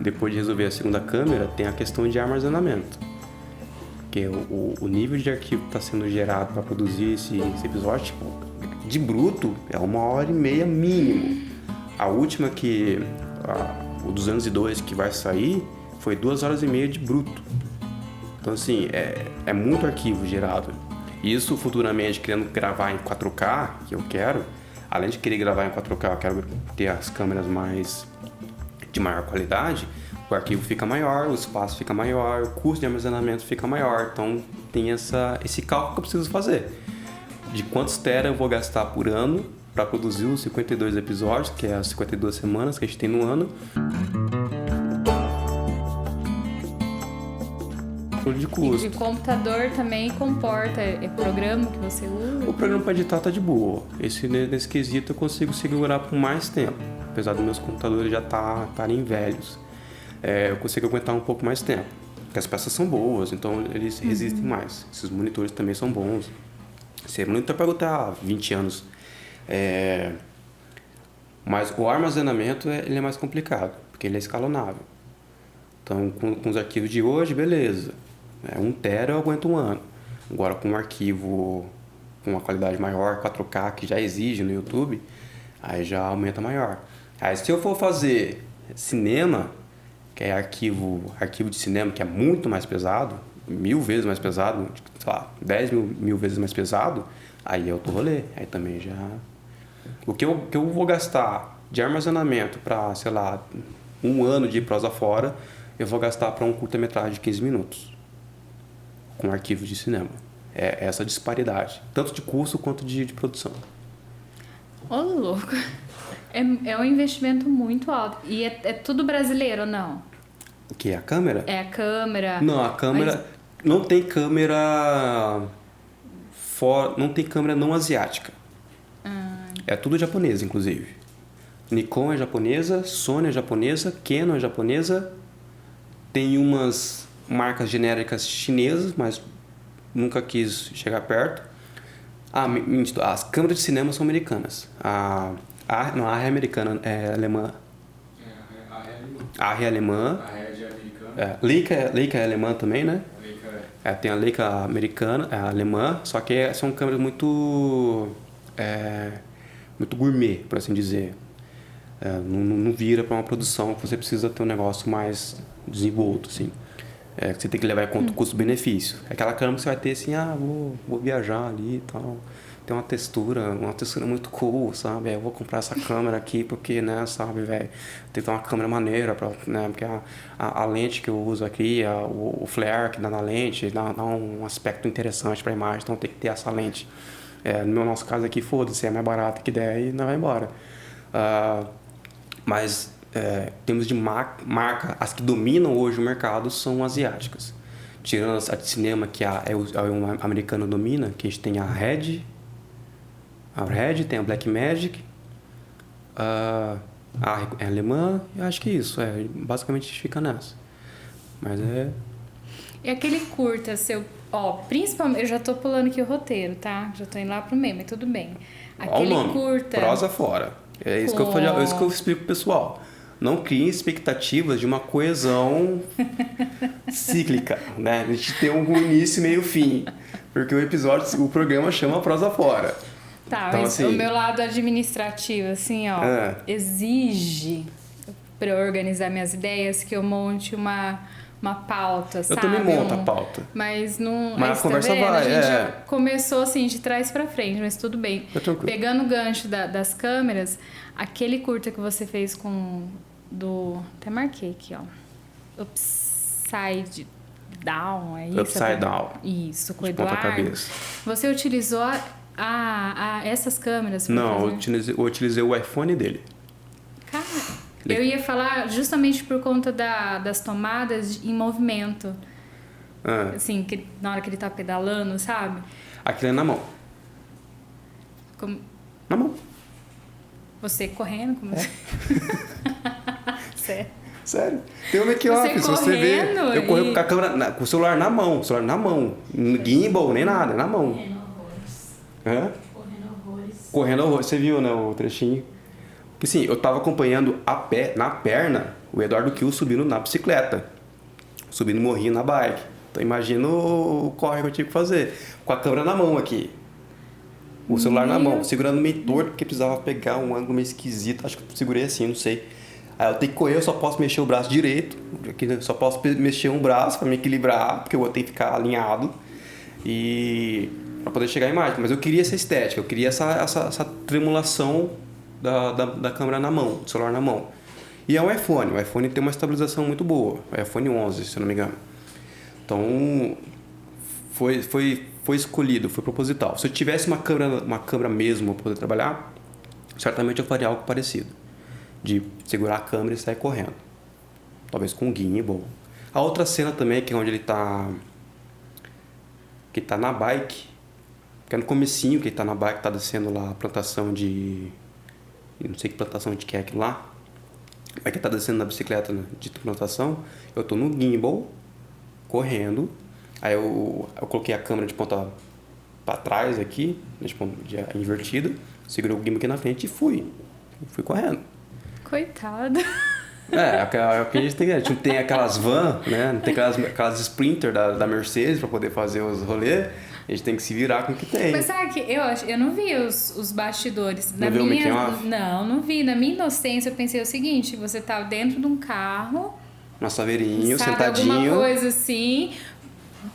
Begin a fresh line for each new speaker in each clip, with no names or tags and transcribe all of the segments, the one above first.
Depois de resolver a segunda câmera, tem a questão de armazenamento. Porque o nível de arquivo que está sendo gerado para produzir esse episódio, tipo, de bruto, é 1h30 mínimo. A última o 202 que vai sair, foi 2h30 de bruto. Então, assim, é muito arquivo gerado. Isso, futuramente, querendo gravar em 4K, que eu quero, além de querer gravar em 4K, eu quero ter as câmeras de maior qualidade, o arquivo fica maior, o espaço fica maior, o custo de armazenamento fica maior. Então, tem esse cálculo que eu preciso fazer. De quantos tera eu vou gastar por ano para produzir os 52 episódios, que é as 52 semanas que a gente tem no ano. De custo.
E o computador também comporta, programa que você usa?
O programa para editar tá de boa. Nesse quesito eu consigo segurar por mais tempo. Apesar dos meus computadores já estarem velhos. Eu consigo aguentar um pouco mais tempo. Porque as peças são boas, então eles resistem mais. Esses monitores também são bons. Esse monitor pode aguentar 20 anos. Mas o armazenamento ele é mais complicado, porque ele é escalonável. Então, com os arquivos de hoje, beleza. 1 tera eu aguento um ano. Agora, com um arquivo com uma qualidade maior, 4K, que já exige no YouTube, aí já aumenta maior. Aí, se eu for fazer cinema, que é arquivo de cinema, que é muito mais pesado, 1000 vezes mais pesado, sei lá, 10 mil vezes mais pesado, aí é outro rolê. Aí também já... O que eu vou gastar de armazenamento para, sei lá, 1 ano de prosa fora, eu vou gastar para um curta-metragem de 15 minutos com arquivo de cinema. É essa disparidade, tanto de custo quanto de produção.
Ô, louco! É um investimento muito alto. E é tudo brasileiro ou não?
O que? A câmera?
É a câmera...
Não, a câmera... Mas... Não tem câmera... Não tem câmera não asiática. É tudo japonesa, inclusive. Nikon é japonesa, Sony é japonesa, Canon é japonesa. Tem umas marcas genéricas chinesas, mas nunca quis chegar perto. As câmeras de cinema são americanas. A ARRI é americana, é alemã. A ARRI é alemã.
A Red é americana.
Leica é alemã também, né?
Leica
tem a Leica americana, alemã, só que são câmeras muito gourmet, por assim dizer. Não vira para uma produção que você precisa ter um negócio mais desenvolto, assim. Que você tem que levar em conta o custo-benefício. É aquela câmera que você vai ter assim, vou viajar ali e tal. Tem uma textura muito cool, sabe? Eu vou comprar essa câmera aqui porque, né, sabe, velho, tem que ter uma câmera maneira, porque a lente que eu uso aqui, o flare que dá na lente, dá um aspecto interessante para a imagem, então tem que ter essa lente. No nosso caso aqui, foda-se, é mais barato que der e não vai embora. Mas temos de marca, as que dominam hoje o mercado são asiáticas. Tirando a de cinema, que uma americana domina, que a gente tem a Red, tem a Blackmagic, a alemã, e acho que é isso. Basicamente a gente fica nessa. Mas
E aquele curta seu... principalmente... Eu já tô pulando aqui o roteiro, tá? Já tô indo lá pro meio, mas tudo bem. Aquele curta...
Prosa fora. É isso que eu explico pro pessoal. Não criem expectativas de uma coesão cíclica, né? A gente tem um início, meio fim. Porque o programa chama Prosa Fora.
Tá,
então,
mas
assim,
o meu lado administrativo, assim, exige, para eu organizar minhas ideias, que eu monte uma pauta, sabe?
Eu também monto a pauta.
Mas não...
Mas a conversa vai,
A gente já começou, assim, de trás pra frente, mas tudo bem. Pegando o gancho das câmeras, aquele curta que você fez até marquei aqui, ó. Upside Down, é isso?
Upside Down.
Isso, com o Eduardo. Você utilizou essas câmeras?
Não, eu utilizei o iPhone dele.
Cara, eu ia falar justamente por conta das tomadas em movimento. Assim, na hora que ele tá pedalando, sabe?
Aquilo é na mão. Na mão.
Você correndo?
Sério. Tem um make-off, se você ver. Eu corri com a câmera, com o celular na mão. Gimbal, nem nada, na mão. Correndo horrores. Você viu, né, o trechinho? Porque assim, eu tava acompanhando na perna o Eduardo Kiel subindo na bicicleta, subindo morrinho na bike. Então imagina o corre que eu tive que fazer, com a câmera na mão aqui. O celular na mão, segurando meio torto, porque precisava pegar um ângulo meio esquisito. Acho que eu segurei assim, não sei. Aí eu tenho que correr, eu só posso mexer o braço direito. Só posso mexer um braço para me equilibrar, porque eu tenho que ficar alinhado. E para poder chegar à imagem. Mas eu queria essa estética, eu queria essa tremulação da câmera na mão, do celular na mão. E é um iPhone. O iPhone tem uma estabilização muito boa. O iPhone 11, se eu não me engano. Então, foi escolhido, foi proposital. Se eu tivesse uma câmera mesmo para poder trabalhar, certamente eu faria algo parecido. De segurar a câmera e sair correndo. Talvez com um gimbal. A outra cena também, que é onde ele tá... Que tá na bike. Que é no comecinho que ele tá na bike, tá descendo lá a plantação de... Eu não sei que plantação de que é aquilo lá. Mas que tá descendo na bicicleta, né, de plantação. Eu tô no gimbal, correndo. Aí eu coloquei a câmera de ponta para trás aqui, de ponta invertida. Segurei o gimbal aqui na frente e fui correndo.
Coitado.
É o que a gente tem. A gente não tem aquelas van, né? Não tem aquelas Sprinter da Mercedes para poder fazer os rolês. A gente tem que se virar com o que tem.
Mas sabe que eu não vi os bastidores.
Não viu o making off?
Não vi. Na minha inocência eu pensei o seguinte, você tá dentro de um carro...
Um saveirinho,
sabe,
sentadinho.
Alguma coisa assim,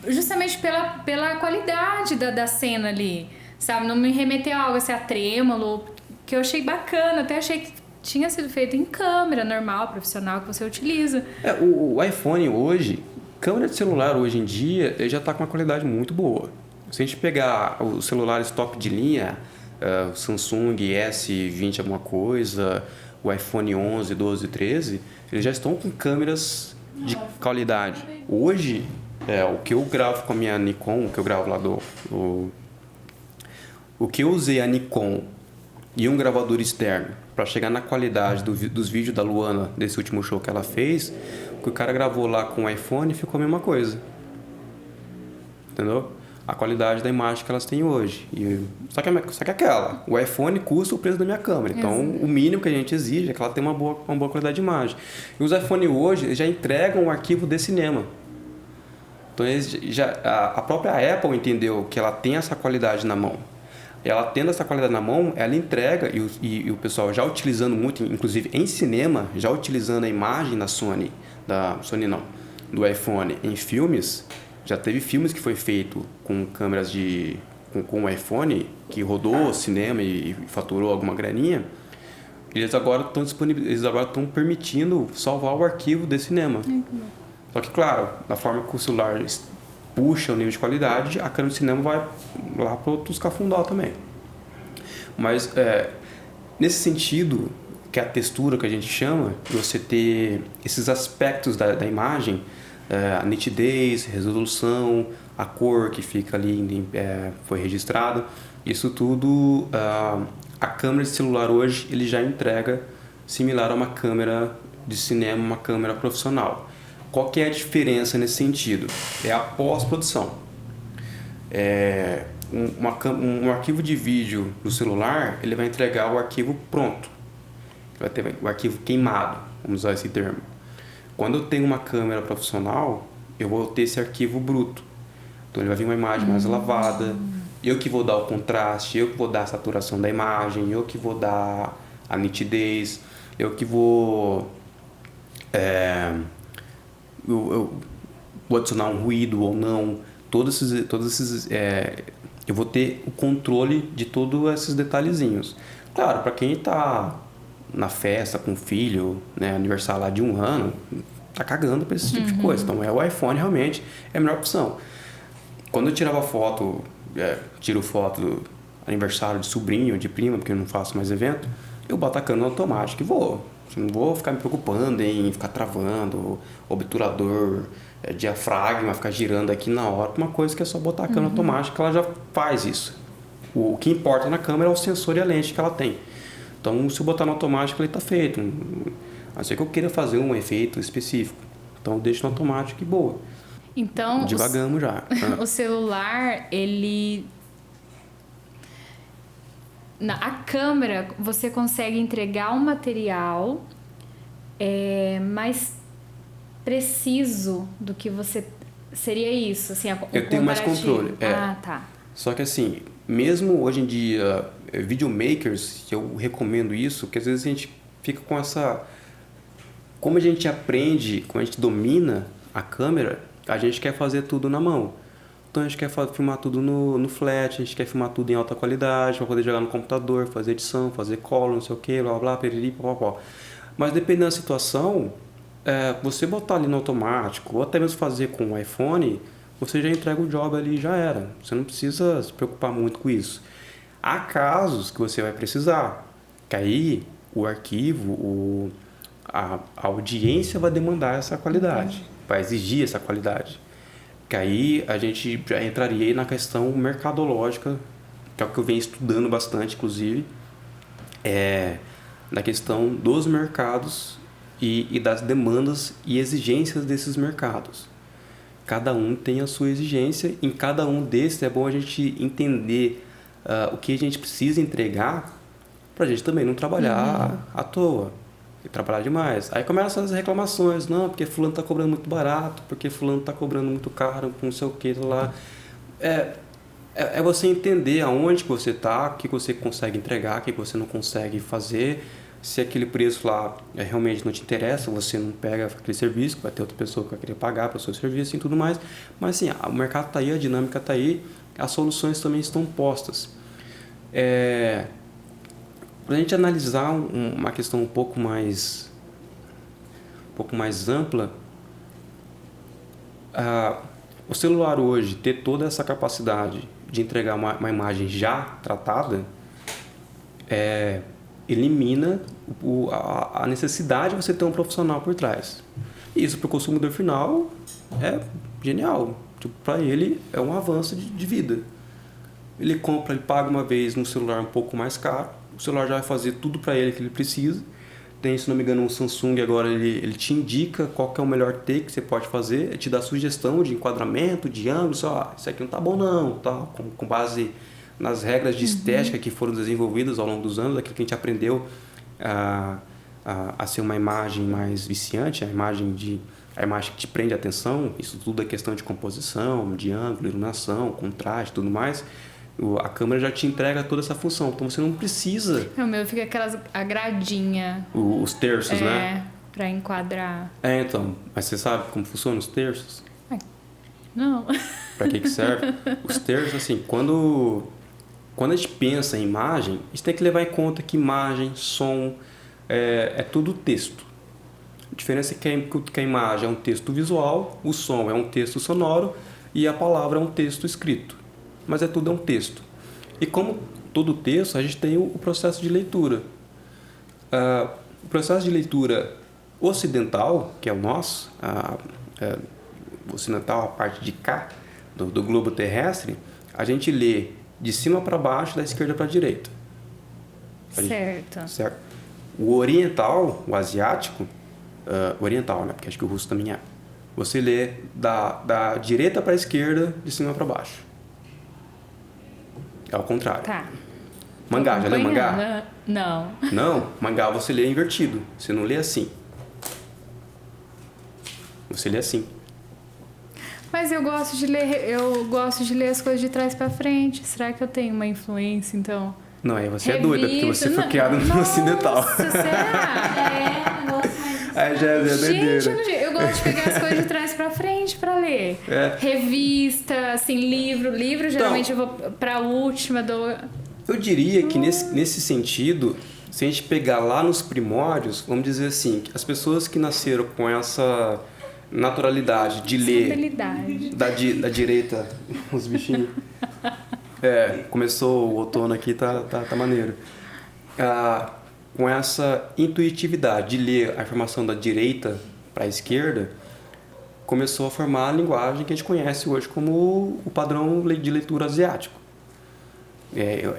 justamente pela qualidade da cena ali, sabe? Não me remeteu a algo assim, a trêmulo, que eu achei bacana, até achei que tinha sido feito em câmera normal, profissional, que você utiliza.
O iPhone hoje, câmera de celular hoje em dia, ele já está com uma qualidade muito boa. Se a gente pegar os celulares top de linha, o Samsung S20 alguma coisa, o iPhone 11, 12, 13, eles já estão com câmeras de qualidade. Hoje, o que eu gravo com a minha Nikon, o que eu gravo lá o que eu usei a Nikon e um gravador externo para chegar na qualidade dos vídeos da Luana, desse último show que ela fez, o que o cara gravou lá com o iPhone ficou a mesma coisa. Entendeu? A qualidade da imagem que elas têm hoje. Só que aquela, o iPhone custa o preço da minha câmera. Então, o mínimo que a gente exige é que ela tenha uma boa qualidade de imagem. E os iPhone hoje eles já entregam o arquivo de cinema. Então, a própria Apple entendeu que ela tem essa qualidade na mão. Ela tendo essa qualidade na mão, ela entrega, e o pessoal já utilizando muito, inclusive em cinema, já utilizando a imagem do iPhone em filmes. Já teve filmes que foi feito com câmeras com o iPhone, que rodou cinema e faturou alguma graninha. Eles agora estão permitindo salvar o arquivo de cinema. Só que, claro, da forma que o celular puxa o nível de qualidade, a câmera de cinema vai lá para outros cafundó também. Mas, nesse sentido, que é a textura que a gente chama, você ter esses aspectos da imagem, a nitidez, resolução, a cor que fica ali, foi registrada, isso tudo, a câmera de celular hoje ele já entrega similar a uma câmera de cinema, uma câmera profissional. Qual que é a diferença nesse sentido? É a pós-produção. Um arquivo de vídeo do celular, ele vai entregar o arquivo pronto. Vai ter o arquivo queimado, vamos usar esse termo. Quando eu tenho uma câmera profissional, eu vou ter esse arquivo bruto. Então ele vai vir uma imagem mais lavada, eu que vou dar o contraste, eu que vou dar a saturação da imagem, eu que vou dar a nitidez, eu que vou vou adicionar um ruído ou não, todos esses eu vou ter o controle de todos esses detalhezinhos. Claro, para quem está na festa com o filho, né, aniversário lá de 1 ano, tá cagando para esse tipo de coisa. Então o iPhone realmente é a melhor opção. Quando eu tirava foto, tiro foto do aniversário de sobrinho, de prima, porque eu não faço mais evento, eu boto a câmera automática e vou. Não vou ficar me preocupando em ficar travando, obturador, diafragma, ficar girando aqui na hora. Uma coisa que é só botar a câmera automática, ela já faz isso. O que importa na câmera é o sensor e a lente que ela tem. Então, se eu botar no automático, ele está feito. A não ser que eu queira fazer um efeito específico. Então, eu deixo no automático e boa.
Então,
devagamos já.
O celular, ele... A câmera, você consegue entregar um material mais preciso do que você... Seria isso, assim,
eu tenho mais controle.
Ah, tá.
Só que assim, mesmo hoje em dia, videomakers, eu recomendo isso, porque às vezes a gente fica com essa... Como a gente aprende, como a gente domina a câmera, a gente quer fazer tudo na mão. Então a gente quer filmar tudo no flash, a gente quer filmar tudo em alta qualidade, para poder jogar no computador, fazer edição, fazer colo, não sei o que, blá blá, periri, papapó. Mas dependendo da situação, você botar ali no automático, ou até mesmo fazer com o iPhone, você já entrega o job ali e já era. Você não precisa se preocupar muito com isso. Há casos que você vai precisar, que aí o arquivo, a audiência vai demandar essa qualidade, vai exigir essa qualidade. Que aí a gente já entraria aí na questão mercadológica, que é o que eu venho estudando bastante, inclusive, na questão dos mercados e das demandas e exigências desses mercados. Cada um tem a sua exigência, em cada um desses é bom a gente entender o que a gente precisa entregar para a gente também não trabalhar à toa e trabalhar demais. Aí começam as reclamações, não, porque fulano está cobrando muito barato, porque fulano está cobrando muito caro, não sei o que lá. É você entender aonde que você está, o que você consegue entregar, o que você não consegue fazer. Se aquele preço lá realmente não te interessa, você não pega aquele serviço, vai ter outra pessoa que vai querer pagar para o seu serviço e tudo mais. Mas assim, o mercado está aí, a dinâmica está aí, as soluções também estão postas. Para a gente analisar uma questão um pouco mais ampla, o celular hoje ter toda essa capacidade de entregar uma imagem já tratada, elimina a necessidade de você ter um profissional por trás. Isso para o consumidor final é genial. Tipo, para ele é um avanço de vida. Ele compra, ele paga uma vez num celular um pouco mais caro, o celular já vai fazer tudo para ele que ele precisa. Tem, se não me engano, um Samsung agora, ele te indica qual que é o melhor take que você pode fazer, ele te dá sugestão de enquadramento, de ângulo, só, isso aqui não tá bom não, tá? Com base nas regras de estética que foram desenvolvidas ao longo dos anos, aquilo que a gente aprendeu a ser uma imagem mais viciante, a imagem que te prende a atenção. Isso tudo é questão de composição, de ângulo, iluminação, contraste, tudo mais. A câmera já te entrega toda essa função, então você não precisa...
O meu fica a gradinha.
Os terços, né?
Pra enquadrar.
Então, mas você sabe como funcionam os terços?
Não.
Pra que serve? Os terços, assim, quando a gente pensa em imagem, a gente tem que levar em conta que imagem, som, é tudo texto. A diferença é que a imagem é um texto visual, o som é um texto sonoro e a palavra é um texto escrito. Mas tudo é um texto. E como todo texto, a gente tem o processo de leitura. O processo de leitura ocidental, que é o nosso, ocidental, a parte de cá, do globo terrestre, a gente lê de cima para baixo, da esquerda para a direita.
Certo.
O oriental, o asiático, oriental, né? Porque acho que o russo também é. Você lê da direita para a esquerda, de cima para baixo. É ao contrário.
Tá.
Mangá, já leu mangá?
Não.
Não? Mangá você lê invertido. Você não lê assim. Você lê assim.
Mas eu gosto de ler as coisas de trás pra frente. Será que eu tenho uma influência, então?
Não, aí você é doida, porque você foi criado no ocidental.
Nossa, será?
Aí já é doideira.
Gente, eu gosto de pegar as coisas de trás pra frente pra ler. Revista, assim, livro. Geralmente eu vou pra última.
Eu diria que nesse sentido, se a gente pegar lá nos primórdios, vamos dizer assim, que as pessoas que nasceram com essa naturalidade de ler da direita, os bichinhos. Começou o outono aqui, tá maneiro. Com essa intuitividade de ler a informação da direita para a esquerda, começou a formar a linguagem que a gente conhece hoje como o padrão de leitura asiático.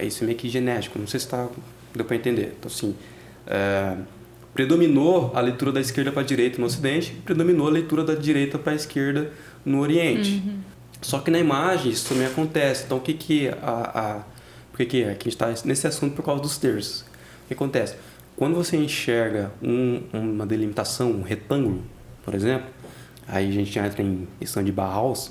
Isso meio que genético, não sei se deu para entender. Então, assim, predominou a leitura da esquerda para a direita no Ocidente, predominou a leitura da direita para a esquerda no Oriente. Só que na imagem isso também acontece. Então, por que a gente está nesse assunto por causa dos terços? O que acontece? quando você enxerga uma delimitação, um retângulo, por exemplo, aí a gente entra em questão de Bauhaus,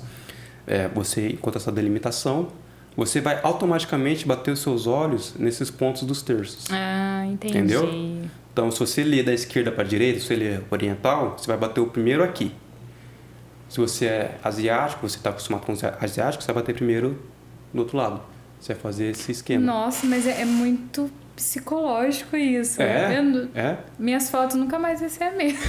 você encontra essa delimitação, você vai automaticamente bater os seus olhos nesses pontos dos terços.
Ah, entendi.
Entendeu? Então, se você lê da esquerda para a direita, se você lê oriental, você vai bater o primeiro aqui. Se você é asiático, você está acostumado com os asiáticos, você vai bater primeiro do outro lado. Você vai fazer esse esquema.
Nossa, mas é muito psicológico isso. Minhas fotos nunca mais vai ser a mesma.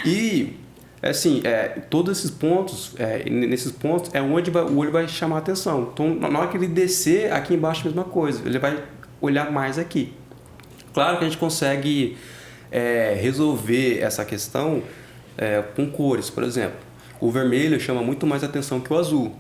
E, assim, todos esses pontos, nesses pontos, é onde o olho vai chamar a atenção. Então, na hora que ele descer, aqui embaixo a mesma coisa. Ele vai olhar mais aqui. Claro que a gente consegue resolver essa questão com cores, por exemplo. O vermelho chama muito mais atenção que o azul.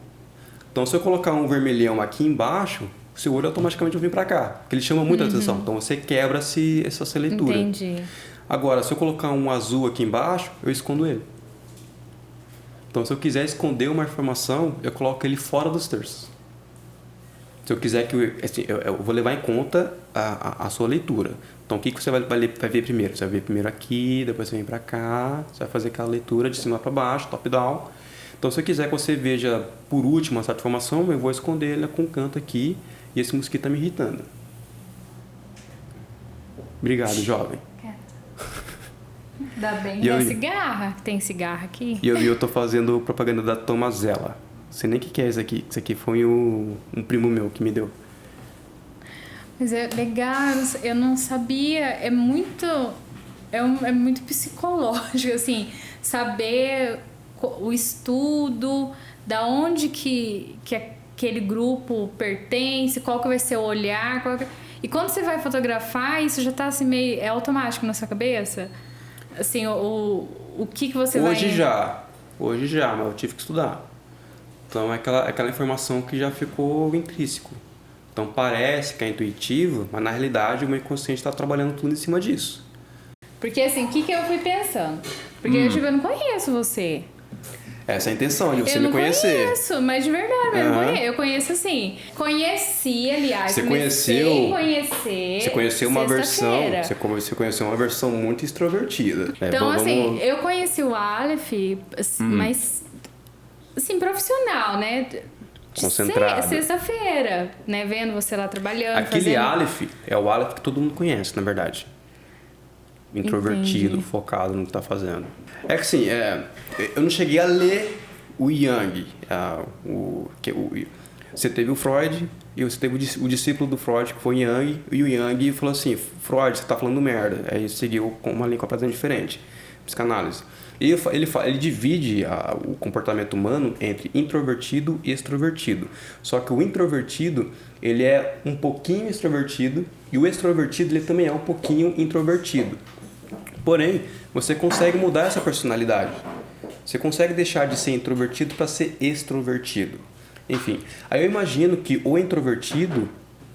Então, se eu colocar um vermelhão aqui embaixo, o seu olho automaticamente vai vir para cá, porque ele chama muita atenção. Então, você quebra essa leitura.
Entendi.
Agora, se eu colocar um azul aqui embaixo, eu escondo ele. Então, se eu quiser esconder uma informação, eu coloco ele fora dos terços. Se eu quiser eu vou levar em conta a sua leitura. Então, o que você vai ver primeiro? Você vai ver primeiro aqui, depois você vem para cá, você vai fazer aquela leitura de cima para baixo, top-down. Então, se eu quiser que você veja por último essa informação, eu vou esconder ela com um canto aqui e esse mosquito está me irritando. Obrigado, jovem.
Dá bem. Cigarra? Tem cigarra aqui?
E eu tô fazendo propaganda da Tomazella. Não sei nem o que é isso aqui. Isso aqui foi um primo meu que me deu.
Mas é legal, eu não sabia. É muito psicológico, assim, saber o estudo, da onde que aquele grupo pertence, qual que vai ser o olhar. E quando você vai fotografar, isso já tá assim meio... É automático na sua cabeça? Assim, o que você vai...
Hoje já, mas eu tive que estudar. Então é aquela informação que já ficou intrínseco. Então parece que é intuitivo, mas na realidade o meu inconsciente está trabalhando tudo em cima disso.
Porque assim, o que eu fui pensando? Porque eu não conheço você.
Essa é a intenção, de você me conhecer.
Eu não conheço, mas de verdade, eu conheço assim. Conheci, aliás.
Você conheceu uma versão. Você conheceu uma versão muito extrovertida.
Então, assim, eu conheci o Aleph, mas assim, profissional, né?
Concentrado.
Sexta-feira, né? Vendo você lá trabalhando.
Aquele Aleph é o Aleph que todo mundo conhece, na verdade. Introvertido, focado no que tá fazendo. É que assim, eu não cheguei a ler o Jung. Você teve o Freud e você teve o discípulo do Freud, que foi Jung, e o Jung falou assim: Freud, você tá falando merda. Aí seguiu com uma linha completamente diferente, psicanálise. E ele divide o comportamento humano entre introvertido e extrovertido. Só que o introvertido, ele é um pouquinho extrovertido, e o extrovertido, ele também é um pouquinho introvertido. Porém, você consegue mudar essa personalidade. Você consegue deixar de ser introvertido para ser extrovertido. Enfim, aí eu imagino que o introvertido,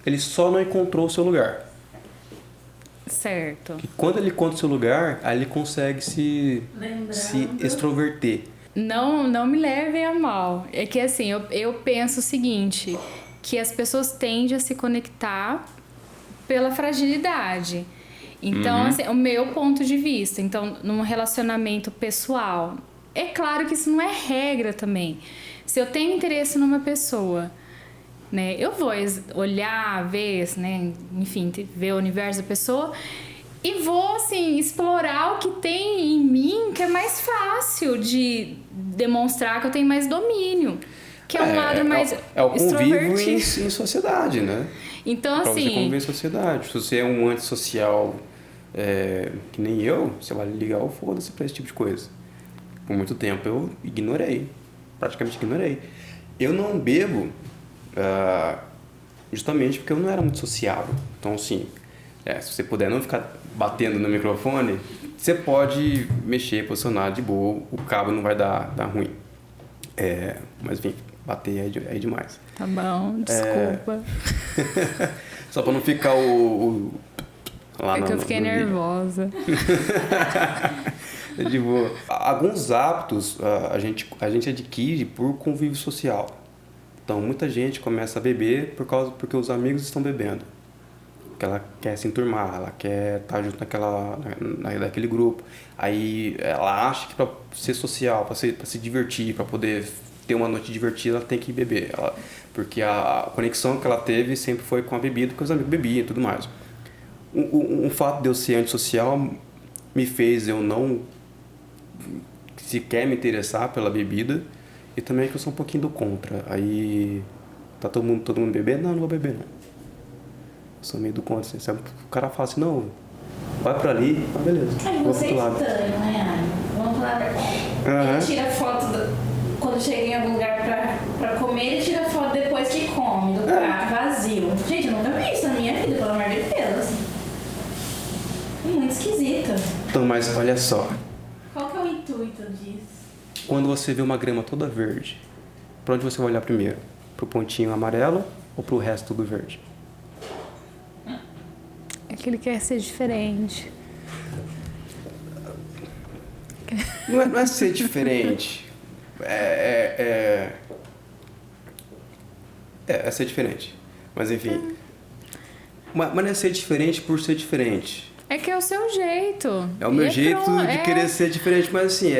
ele só não encontrou o seu lugar.
Certo.
Que quando ele encontra o seu lugar, aí ele consegue se extroverter.
Não me levem a mal. É que assim, eu penso o seguinte, que as pessoas tendem a se conectar pela fragilidade. Então, assim, o meu ponto de vista. Então, num relacionamento pessoal, é claro que isso não é regra também. Se eu tenho interesse numa pessoa, né, eu vou olhar, ver, né, enfim, ver o universo da pessoa e vou, assim, explorar o que tem em mim, que é mais fácil de demonstrar que eu tenho mais domínio. Que é um lado mais
é o convívio em sociedade, né?
Então,
pra
assim...
você conviver em sociedade. Se você é um antissocial que nem eu, você vai ligar o foda-se pra esse tipo de coisa. Por muito tempo eu praticamente ignorei. Eu não bebo justamente porque eu não era muito sociável. Então, assim, se você puder não ficar batendo no microfone, você pode mexer, posicionar de boa, o cabo não vai dar ruim. Mas, enfim, bater é demais.
Tá bom, desculpa.
Só pra não ficar lá
que eu fiquei nervosa.
De boa. Alguns hábitos a gente adquire por convívio social. Então, muita gente começa a beber porque os amigos estão bebendo. porque ela quer se enturmar, ela quer estar junto naquele grupo. Aí ela acha que para ser social, para se divertir, para poder ter uma noite divertida, ela tem que beber. Porque a conexão que ela teve sempre foi com a bebida, porque os amigos bebiam e tudo mais. O fato de eu ser antissocial me fez eu não sequer me interessar pela bebida, e também que eu sou um pouquinho do contra. Aí tá todo mundo bebendo? Não vou beber não. Eu sou meio do contra, assim, sabe? O cara fala assim, não, vai pra ali, ah, beleza.
Aí você é estranho, né? Vamos falar a verdade. Ele tira foto quando chega em algum lugar pra comer, ele tira foto depois que come, do prato vazio. Gente, eu nunca vi isso na minha vida, pelo amor de Deus. Muito esquisito.
Então, mas olha só.
Qual que é o intuito disso?
Quando você vê uma grama toda verde, pra onde você vai olhar primeiro? Pro pontinho amarelo ou pro resto do verde?
É que ele quer ser diferente.
Não é ser diferente. É ser diferente. Mas enfim. Mas não é ser diferente por ser diferente.
É que é o seu jeito.
É o meu jeito de querer ser diferente, mas assim,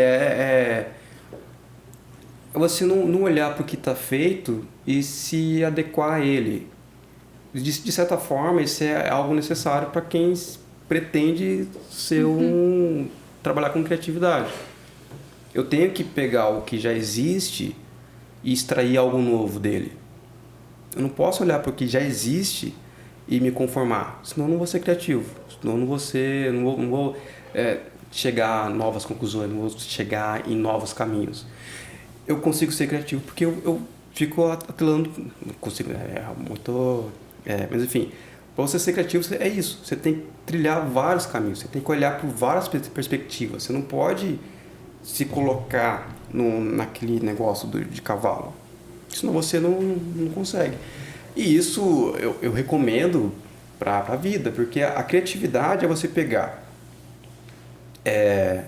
você não olhar para o que está feito e se adequar a ele. De certa forma, isso é algo necessário para quem pretende ser trabalhar com criatividade. Eu tenho que pegar o que já existe e extrair algo novo dele. Eu não posso olhar para o que já existe e me conformar, senão eu não vou ser criativo. Senão eu não vou chegar a novas conclusões, não vou chegar em novos caminhos. Eu consigo ser criativo porque eu fico atrelando, não consigo, mas enfim, para você ser criativo é isso, você tem que trilhar vários caminhos, você tem que olhar por várias perspectivas, você não pode se colocar naquele negócio de cavalo, senão você não consegue. E isso eu recomendo para a vida, porque a criatividade é você pegar,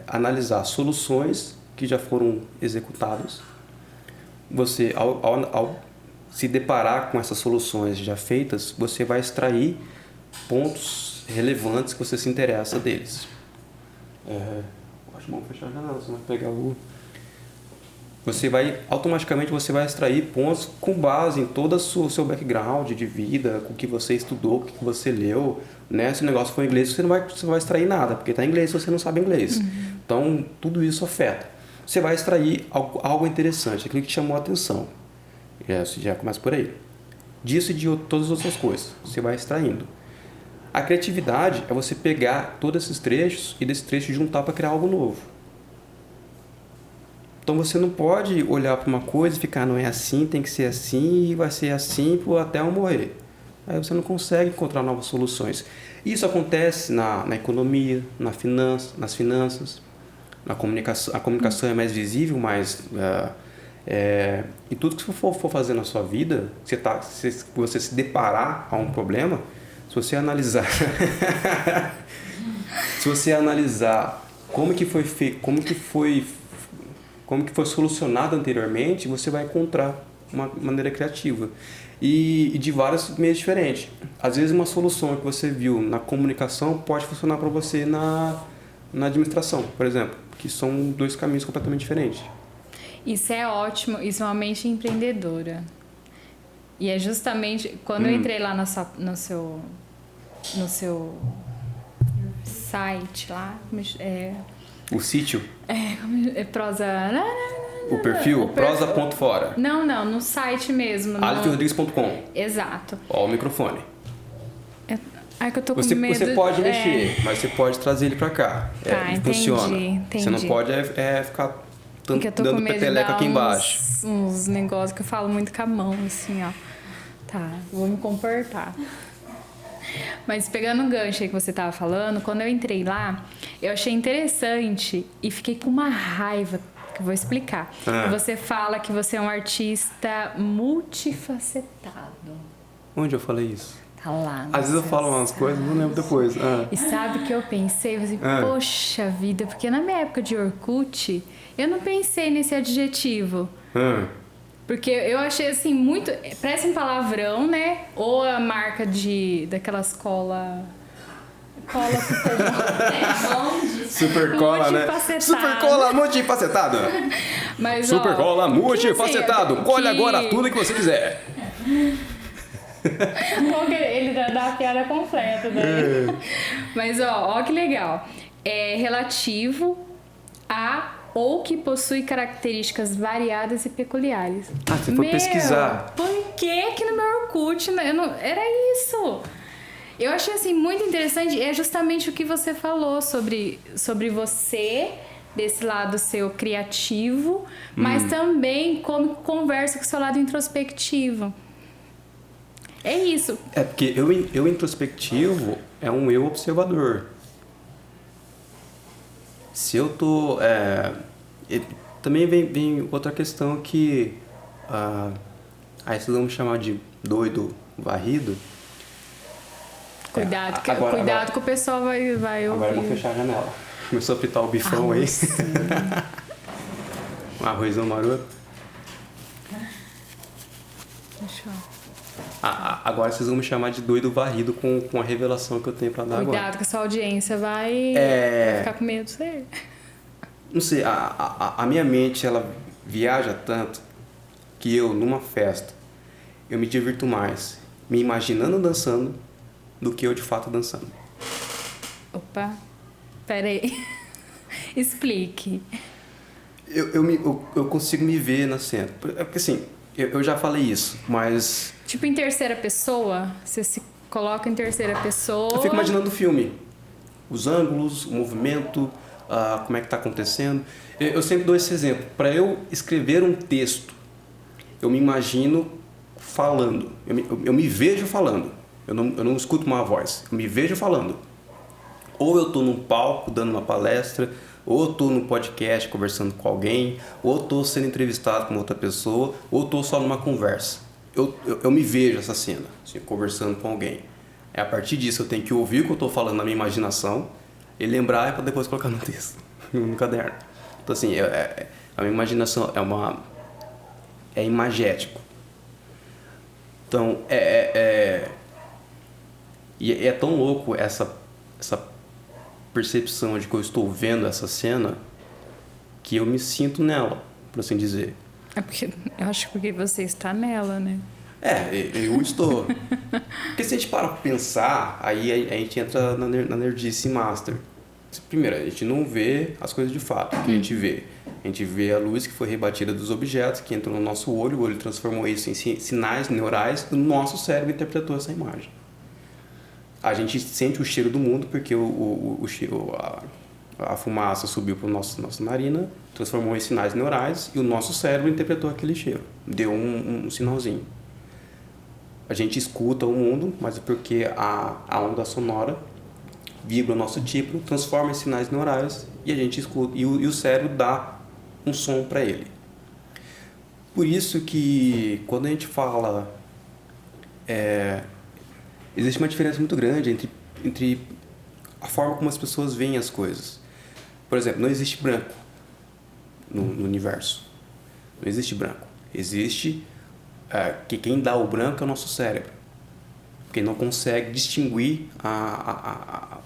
analisar soluções que já foram executadas. Você, ao se deparar com essas soluções já feitas, você vai extrair pontos relevantes que você se interessa deles. Acho bom fechar a janela, senão vai pegar o... automaticamente você vai extrair pontos com base em todo o seu background de vida, com o que você estudou, o que você leu, né? Se o negócio for em inglês, você não vai extrair nada, porque está em inglês se você não sabe inglês. Então, tudo isso afeta. Você vai extrair algo interessante, aquilo que te chamou a atenção. Já começa por aí. Disso e de todas as outras coisas, você vai extraindo. A criatividade é você pegar todos esses trechos e desse trecho juntar para criar algo novo. Então você não pode olhar para uma coisa e ficar, não é assim, tem que ser assim e vai ser assim até eu morrer. Aí você não consegue encontrar novas soluções. Isso acontece na economia, nas finanças, na comunicação. A comunicação é mais visível, mas e tudo que você for fazer na sua vida, se você se deparar a um problema, se você analisar como que foi feito, como que foi solucionado anteriormente, você vai encontrar uma maneira criativa. E de vários meios diferentes. Às vezes uma solução que você viu na comunicação pode funcionar para você na administração, por exemplo, que são dois caminhos completamente diferentes.
Isso é ótimo, isso é uma mente empreendedora. E é justamente quando eu entrei lá no seu site lá,
o sítio?
É prosa...
O perfil? Prosa.fora.
Não, no site mesmo.
alexrodrigues.com.
Exato.
Ó, o microfone.
Que eu tô com medo.
Você pode mexer, mas você pode trazer ele pra cá. Funciona.
Entendi.
Você não pode ficar dando peteleco aqui embaixo.
Uns negócios que eu falo muito com a mão, assim, ó. Tá, vou me comportar. Mas pegando o gancho aí que você tava falando, quando eu entrei lá, eu achei interessante e fiquei com uma raiva, que eu vou explicar. Você fala que você é um artista multifacetado.
Onde eu falei isso?
Tá lá.
Às vezes eu falo umas coisas, não lembro depois.
E sabe o que eu pensei? Eu falei, poxa vida, porque na minha época de Orkut, eu não pensei nesse adjetivo. Porque eu achei assim muito... Parece um palavrão, né? Ou a marca daquelas cola
super cola, né? Super cola multifacetado.
Mas,
super cola multifacetado.
Assim,
colhe agora tudo que você quiser.
Ele dá a piada completa, né? Mas ó que legal. É relativo a ou que possui características variadas e peculiares.
Você foi pesquisar.
Por que no meu Orkut era isso? Eu achei assim muito interessante, é justamente o que você falou sobre você, desse lado seu criativo, mas também como conversa com o seu lado introspectivo. É isso.
É porque eu introspectivo é um eu observador. Se eu tô... também vem outra questão que... aí vocês vão me chamar de doido varrido.
Cuidado que o pessoal vai ouvir.
Agora eu vou fechar a janela. Começou a pitar o bifão aí. Um arrozão maroto.
Deixa eu...
Agora vocês vão me chamar de doido varrido com a revelação que eu tenho pra dar agora.
Cuidado que a sua audiência vai ficar com medo de você.
Não sei, a minha mente, ela viaja tanto que eu, numa festa, eu me divirto mais me imaginando dançando do que eu de fato dançando.
Opa, peraí. Explique.
Eu consigo me ver na cena. Porque assim, eu já falei isso, mas...
Tipo em terceira pessoa? Você se coloca em terceira pessoa...
Eu fico imaginando o filme. Os ângulos, o movimento, como é que tá acontecendo. Eu sempre dou esse exemplo. Para eu escrever um texto, eu me imagino falando. Eu me vejo falando. Eu não escuto uma voz. Eu me vejo falando. Ou eu tô num palco dando uma palestra, ou eu tô num podcast conversando com alguém, ou eu tô sendo entrevistado com outra pessoa, ou eu tô só numa conversa. Eu me vejo essa cena, assim, conversando com alguém. A partir disso eu tenho que ouvir o que eu tô falando na minha imaginação e lembrar para depois colocar no texto, no caderno. Então assim, a minha imaginação é imagético. Então e é tão louco essa percepção de que eu estou vendo essa cena que eu me sinto nela, por assim dizer.
Eu acho que você está nela, né?
Eu estou. Porque se a gente para pra pensar, aí a gente entra na nerdice master. Primeiro, a gente não vê as coisas de fato. O que a gente vê? A gente vê a luz que foi rebatida dos objetos, que entrou no nosso olho, o olho transformou isso em sinais neurais, e o nosso cérebro interpretou essa imagem. A gente sente o cheiro do mundo porque a fumaça subiu para nossa narina, transformou em sinais neurais e o nosso cérebro interpretou aquele cheiro, deu um sinalzinho. A gente escuta o mundo, mas é porque a onda sonora vibra o nosso tímpano, transforma em sinais neurais e a gente escuta, e o cérebro dá um som para ele. Por isso que quando a gente fala... existe uma diferença muito grande entre a forma como as pessoas veem as coisas. Por exemplo, não existe branco no universo. Não existe branco. Existe que quem dá o branco é o nosso cérebro. Porque não consegue distinguir a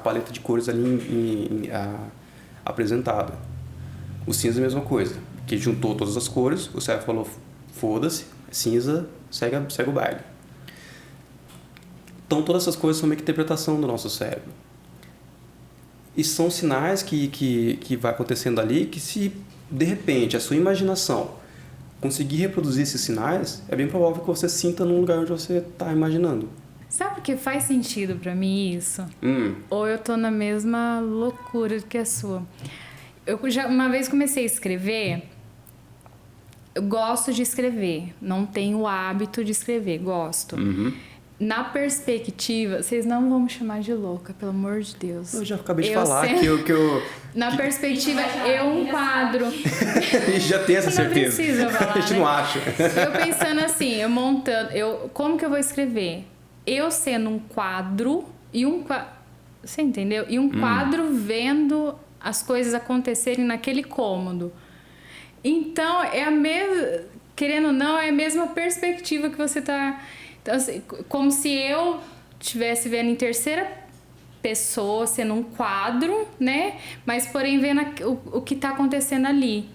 paleta de cores ali apresentada. O cinza é a mesma coisa. Que juntou todas as cores, o cérebro falou, foda-se, cinza, segue o baile. Então todas essas coisas são meio que interpretação do nosso cérebro. E são sinais que vai acontecendo ali que se, de repente, a sua imaginação conseguir reproduzir esses sinais, é bem provável que você sinta num lugar onde você está imaginando.
Sabe o que faz sentido pra mim isso? Ou eu tô na mesma loucura que a sua? Eu já uma vez comecei a escrever. Eu gosto de escrever. Não tenho o hábito de escrever. Gosto. Na perspectiva... Vocês não vão me chamar de louca, pelo amor de Deus.
Eu já acabei de falar que eu...
Na perspectiva, um quadro...
A gente já tem essa certeza.
Não precisa falar,
a gente não acha.
Eu pensando assim, eu montando... como que eu vou escrever? Eu sendo um quadro e um quadro... Você entendeu? E um quadro vendo as coisas acontecerem naquele cômodo. Então, é a mesma... querendo ou não, é a mesma perspectiva que você tá... Então, assim, como se eu estivesse vendo em terceira pessoa, sendo um quadro, né? Mas, porém, vendo o que tá acontecendo ali.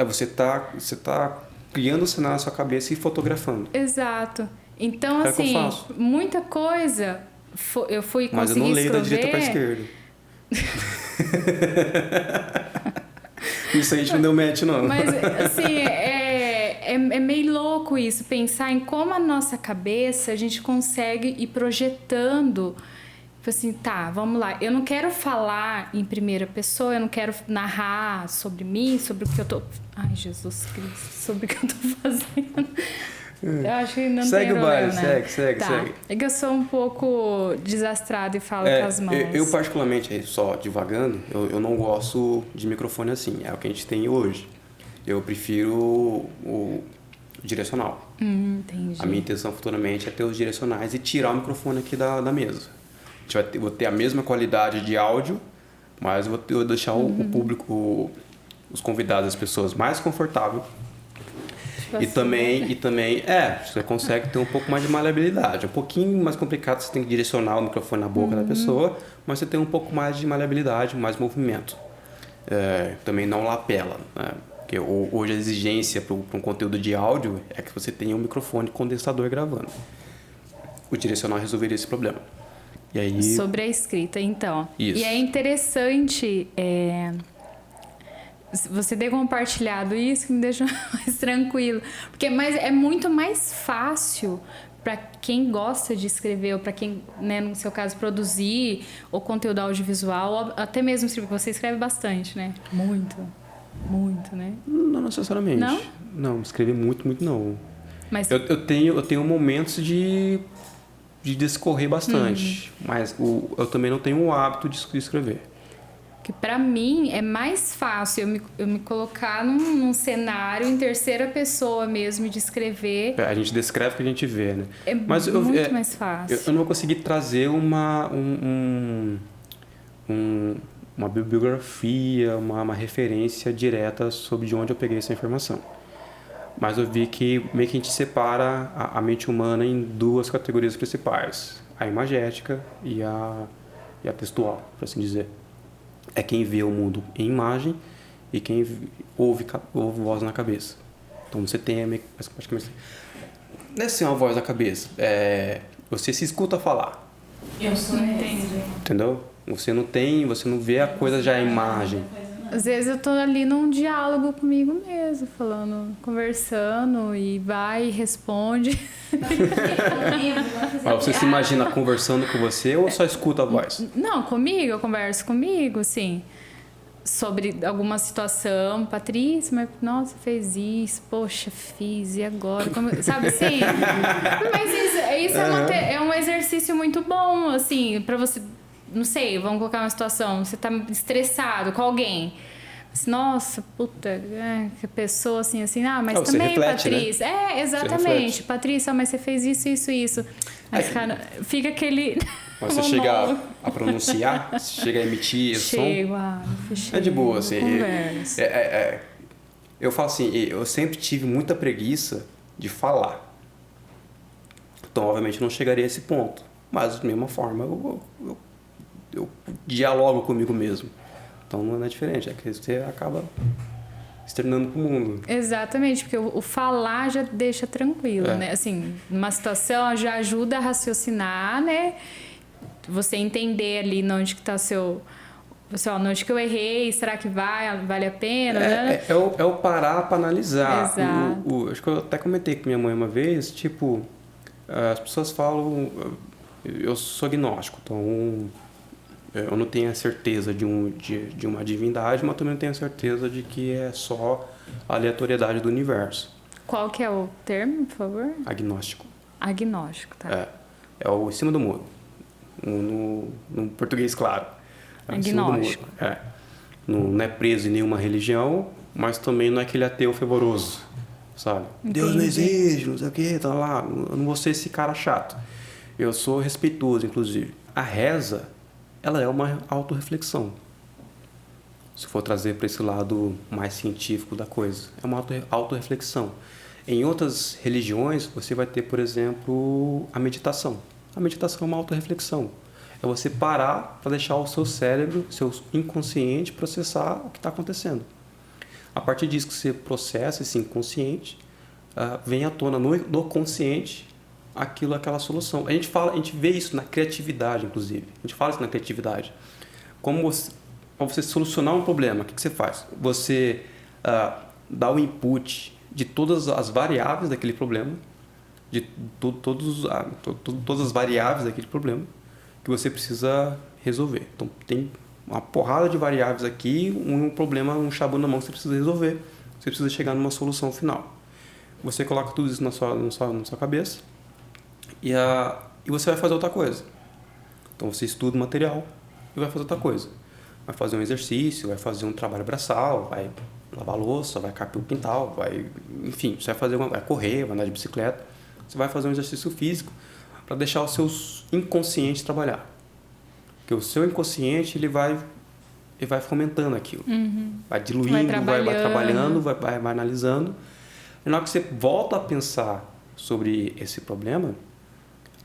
Você tá criando o cenário na sua cabeça e fotografando.
Exato. Então, assim, muita coisa eu fui conseguir escrever...
Mas eu não leio da direita pra esquerda. Isso a gente não deu match, não.
Mas, assim, é meio louco isso, pensar em como a nossa cabeça a gente consegue ir projetando. Assim, tá, vamos lá. Eu não quero falar em primeira pessoa, eu não quero narrar sobre mim, sobre o que eu tô... Ai, Jesus Cristo, sobre o que eu tô fazendo. Eu acho que não
segue
tem
o baile,
né?
segue.
É que eu sou um pouco desastrada e falo com as mãos.
Eu particularmente, só divagando, eu não gosto de microfone assim. É o que a gente tem hoje. Eu prefiro o direcional.
Entendi.
A minha intenção futuramente é ter os direcionais e tirar o microfone aqui da mesa. Vou ter a mesma qualidade de áudio, mas vou deixar o público, os convidados, as pessoas mais confortável. E também, você consegue ter um pouco mais de maleabilidade. É um pouquinho mais complicado, você tem que direcionar o microfone na boca da pessoa, mas você tem um pouco mais de maleabilidade, mais movimento. Também não lapela, né? Porque hoje a exigência para um conteúdo de áudio é que você tenha um microfone condensador gravando. O direcional resolveria esse problema. E aí...
Sobre a escrita, então.
Isso.
E é interessante... você ter compartilhado isso que me deixa mais tranquilo. Porque é muito mais fácil para quem gosta de escrever, ou para quem, né, no seu caso, produzir ou conteúdo audiovisual, ou até mesmo escrever. Você escreve bastante, né? Muito, né?
Não necessariamente.
Não?
Não, escrever muito não.
Mas...
Eu tenho momentos de discorrer bastante, mas eu também não tenho o hábito de escrever.
Que para mim é mais fácil eu me colocar num cenário em terceira pessoa mesmo de escrever.
A gente descreve o que a gente vê, né?
Mas muito mais fácil.
Eu não vou conseguir trazer uma bibliografia, uma referência direta sobre de onde eu peguei essa informação. Mas eu vi que meio que a gente separa a mente humana em duas categorias principais. A imagética e a textual, por assim dizer. É quem vê o mundo em imagem e quem ouve voz na cabeça. Então você tem praticamente... Não é assim uma voz na cabeça. Você se escuta falar.
Eu sou
entendeu? Você não vê a coisa já em imagem.
Às vezes eu tô ali num diálogo comigo mesmo, falando, conversando, e vai e responde.
Mas você se imagina conversando com você ou só escuta a voz?
Não, eu converso comigo, assim, sobre alguma situação. Patrícia, mas nossa, fez isso, poxa, fiz, e agora? Sabe assim? Mas isso é um exercício muito bom, assim, pra você... Não sei, vamos colocar uma situação, você tá estressado com alguém. Nossa, puta, que pessoa assim, mas também,
reflete,
Patrícia.
Né?
Exatamente. Patrícia, mas você fez isso. Mas, cara, fica aquele...
Mas você chega a pronunciar? Você chega a emitir som?
Chego.
É de boa, assim.
Conversa.
Eu falo assim, eu sempre tive muita preguiça de falar. Então, obviamente, não chegaria a esse ponto. Mas, da mesma forma, eu dialogo comigo mesmo. Então não é diferente, é que você acaba externando pro mundo.
Exatamente, porque o falar já deixa tranquilo, né? Assim, numa situação já ajuda a raciocinar, né? Você entender ali onde que tá onde que eu errei, será que vale a pena? Né?
É o parar para analisar.
Exato.
Acho que eu até comentei com minha mãe uma vez, tipo, as pessoas falam, eu sou agnóstico, então... Eu não tenho a certeza de uma divindade, mas também não tenho a certeza de que é só a aleatoriedade do universo.
Qual que é o termo, por favor?
Agnóstico.
Agnóstico, tá.
É o em cima do muro. No português, claro. É
agnóstico.
Não é preso em nenhuma religião, mas também não é aquele ateu fervoroso, sabe? Entendi. Deus não existe, não sei o quê, tá lá. Eu não vou ser esse cara chato. Eu sou respeitoso, inclusive. A reza... ela é uma autorreflexão. Se for trazer para esse lado mais científico da coisa, é uma autorreflexão. Em outras religiões, você vai ter, por exemplo, a meditação. A meditação é uma autorreflexão. É você parar para deixar o seu cérebro, seu inconsciente, processar o que está acontecendo. A partir disso que você processa esse inconsciente, vem à tona no consciente aquela solução. A gente vê isso na criatividade, inclusive. A gente fala isso na criatividade. Para você solucionar um problema, o que você faz? Você dá o input de todas as variáveis daquele problema, de todas as variáveis daquele problema que você precisa resolver. Então, tem uma porrada de variáveis aqui, um problema, um chabu na mão que você precisa resolver. Você precisa chegar numa solução final. Você coloca tudo isso na sua cabeça e você vai fazer outra coisa. Então, você estuda o material e vai fazer outra coisa. Vai fazer um exercício, vai fazer um trabalho braçal, vai lavar a louça, vai carpir o quintal, enfim, você vai correr, vai andar de bicicleta. Você vai fazer um exercício físico para deixar o seu inconsciente trabalhar. Porque o seu inconsciente ele vai fomentando aquilo. Vai diluindo, vai trabalhando, vai analisando. E na hora que você volta a pensar sobre esse problema,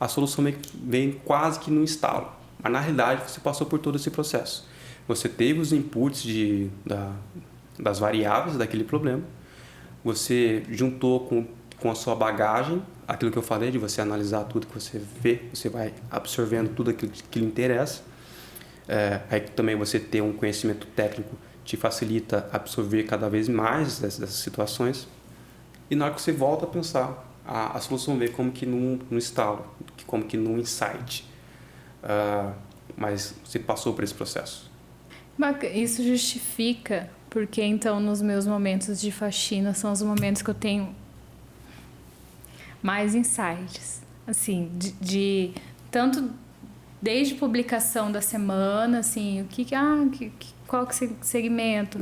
a solução vem quase que no estalo. Mas na realidade você passou por todo esse processo. Você teve os inputs das variáveis daquele problema, você juntou com a sua bagagem, aquilo que eu falei, de você analisar tudo que você vê, você vai absorvendo tudo aquilo que lhe interessa. Aí também você ter um conhecimento técnico te facilita absorver cada vez mais dessas situações. E na hora que você volta a pensar, a solução vem como que num estalo, como que num insight. Mas você passou por esse processo.
Isso justifica porque então nos meus momentos de faxina são os momentos que eu tenho mais insights, assim, de tanto desde publicação da semana, assim, qual que é o segmento,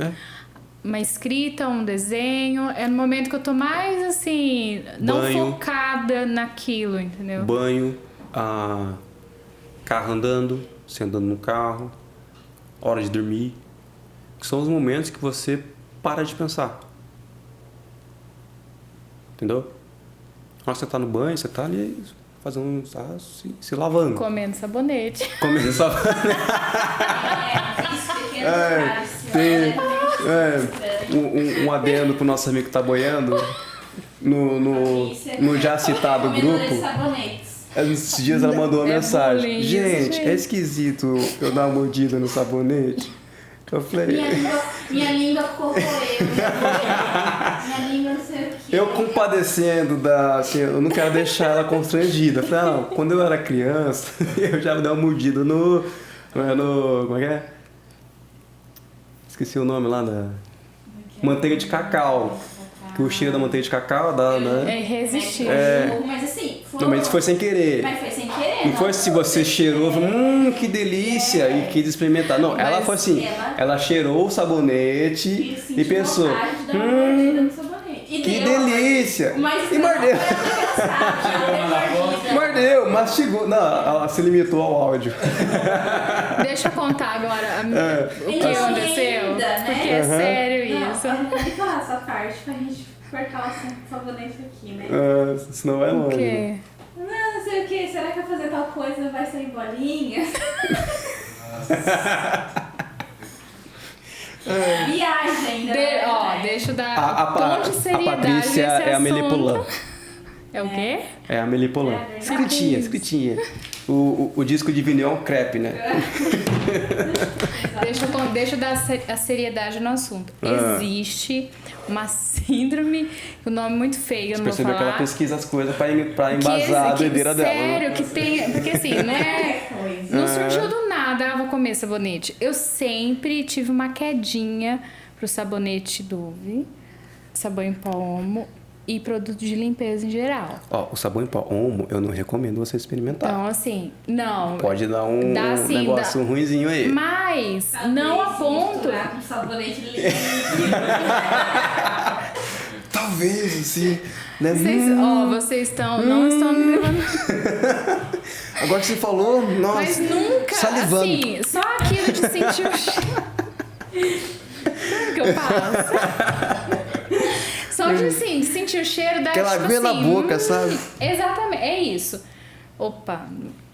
uma escrita, um desenho, é no momento que eu tô mais assim, não focada naquilo, entendeu?
Banho, carro andando, você andando no carro, hora de dormir, que são os momentos que você para de pensar. Entendeu? Quando você tá no banho, você tá ali fazendo, se lavando.
Comendo sabonete.
Comendo sabonete. Um adendo pro nosso amigo que tá boiando no já citado grupo. Esses dias ela mandou uma mensagem. Gente, é esquisito eu dar uma mordida no sabonete. Eu falei...
Minha língua corroeu. Minha língua não sei o que.
Eu compadecendo assim, eu não quero deixar ela constrangida. Eu falei, não, quando eu era criança, eu já dei uma mordida no... Como é que é? Esqueci o nome lá da... Manteiga de cacau. Que o cheiro da manteiga de cacau dá, né?
É irresistível.
Mas assim,
mas foi sem querer.
Mas foi sem querer.
Não foi se você cheirou, que delícia, e quis experimentar. Não, ela foi assim, ela cheirou o sabonete e pensou, que delícia.
E
mordeu. Mordeu, mastigou. Não, ela se limitou ao áudio.
Deixa eu contar agora o que aconteceu. Porque é sério isso.
Pode falar essa parte pra gente cortar o sabonete aqui, né?
Senão vai longe.
O quê?
Não sei o que. Será que eu fazer tal coisa vai sair bolinha? Viagem ainda.
Deixa eu dar tom de seriedade.
A Patrícia é a Melipolã.
É o quê?
É a Melipolã. Escritinha. O disco de vinil é um crepe, né?
Deixa eu dar a seriedade no assunto. Existe uma síndrome, o nome muito feio, eu não vou falar. Você percebeu que ela pesquisa as coisas pra embasar a doideira dela. Sério, que tem... Porque assim, não surgiu do nada, vou comer sabonete. Eu sempre tive uma quedinha pro sabonete Dove, sabão em pó Omo e produto de limpeza em geral.
O sabão em pó Omo, eu não recomendo você experimentar.
Então, assim, não.
Pode dar um negócio ruinzinho aí.
Mas, não a ponto...
Um sabonete limpo.
Talvez, assim... Né?
Vocês não estão me levando...
Agora que você falou, nossa...
Mas nunca,
salivando.
Assim, só aquilo de sentir o cheiro... que eu passo... Só de, assim, sentir senti o cheiro da
aquela aguinha na boca, sabe?
Exatamente, é isso. Opa,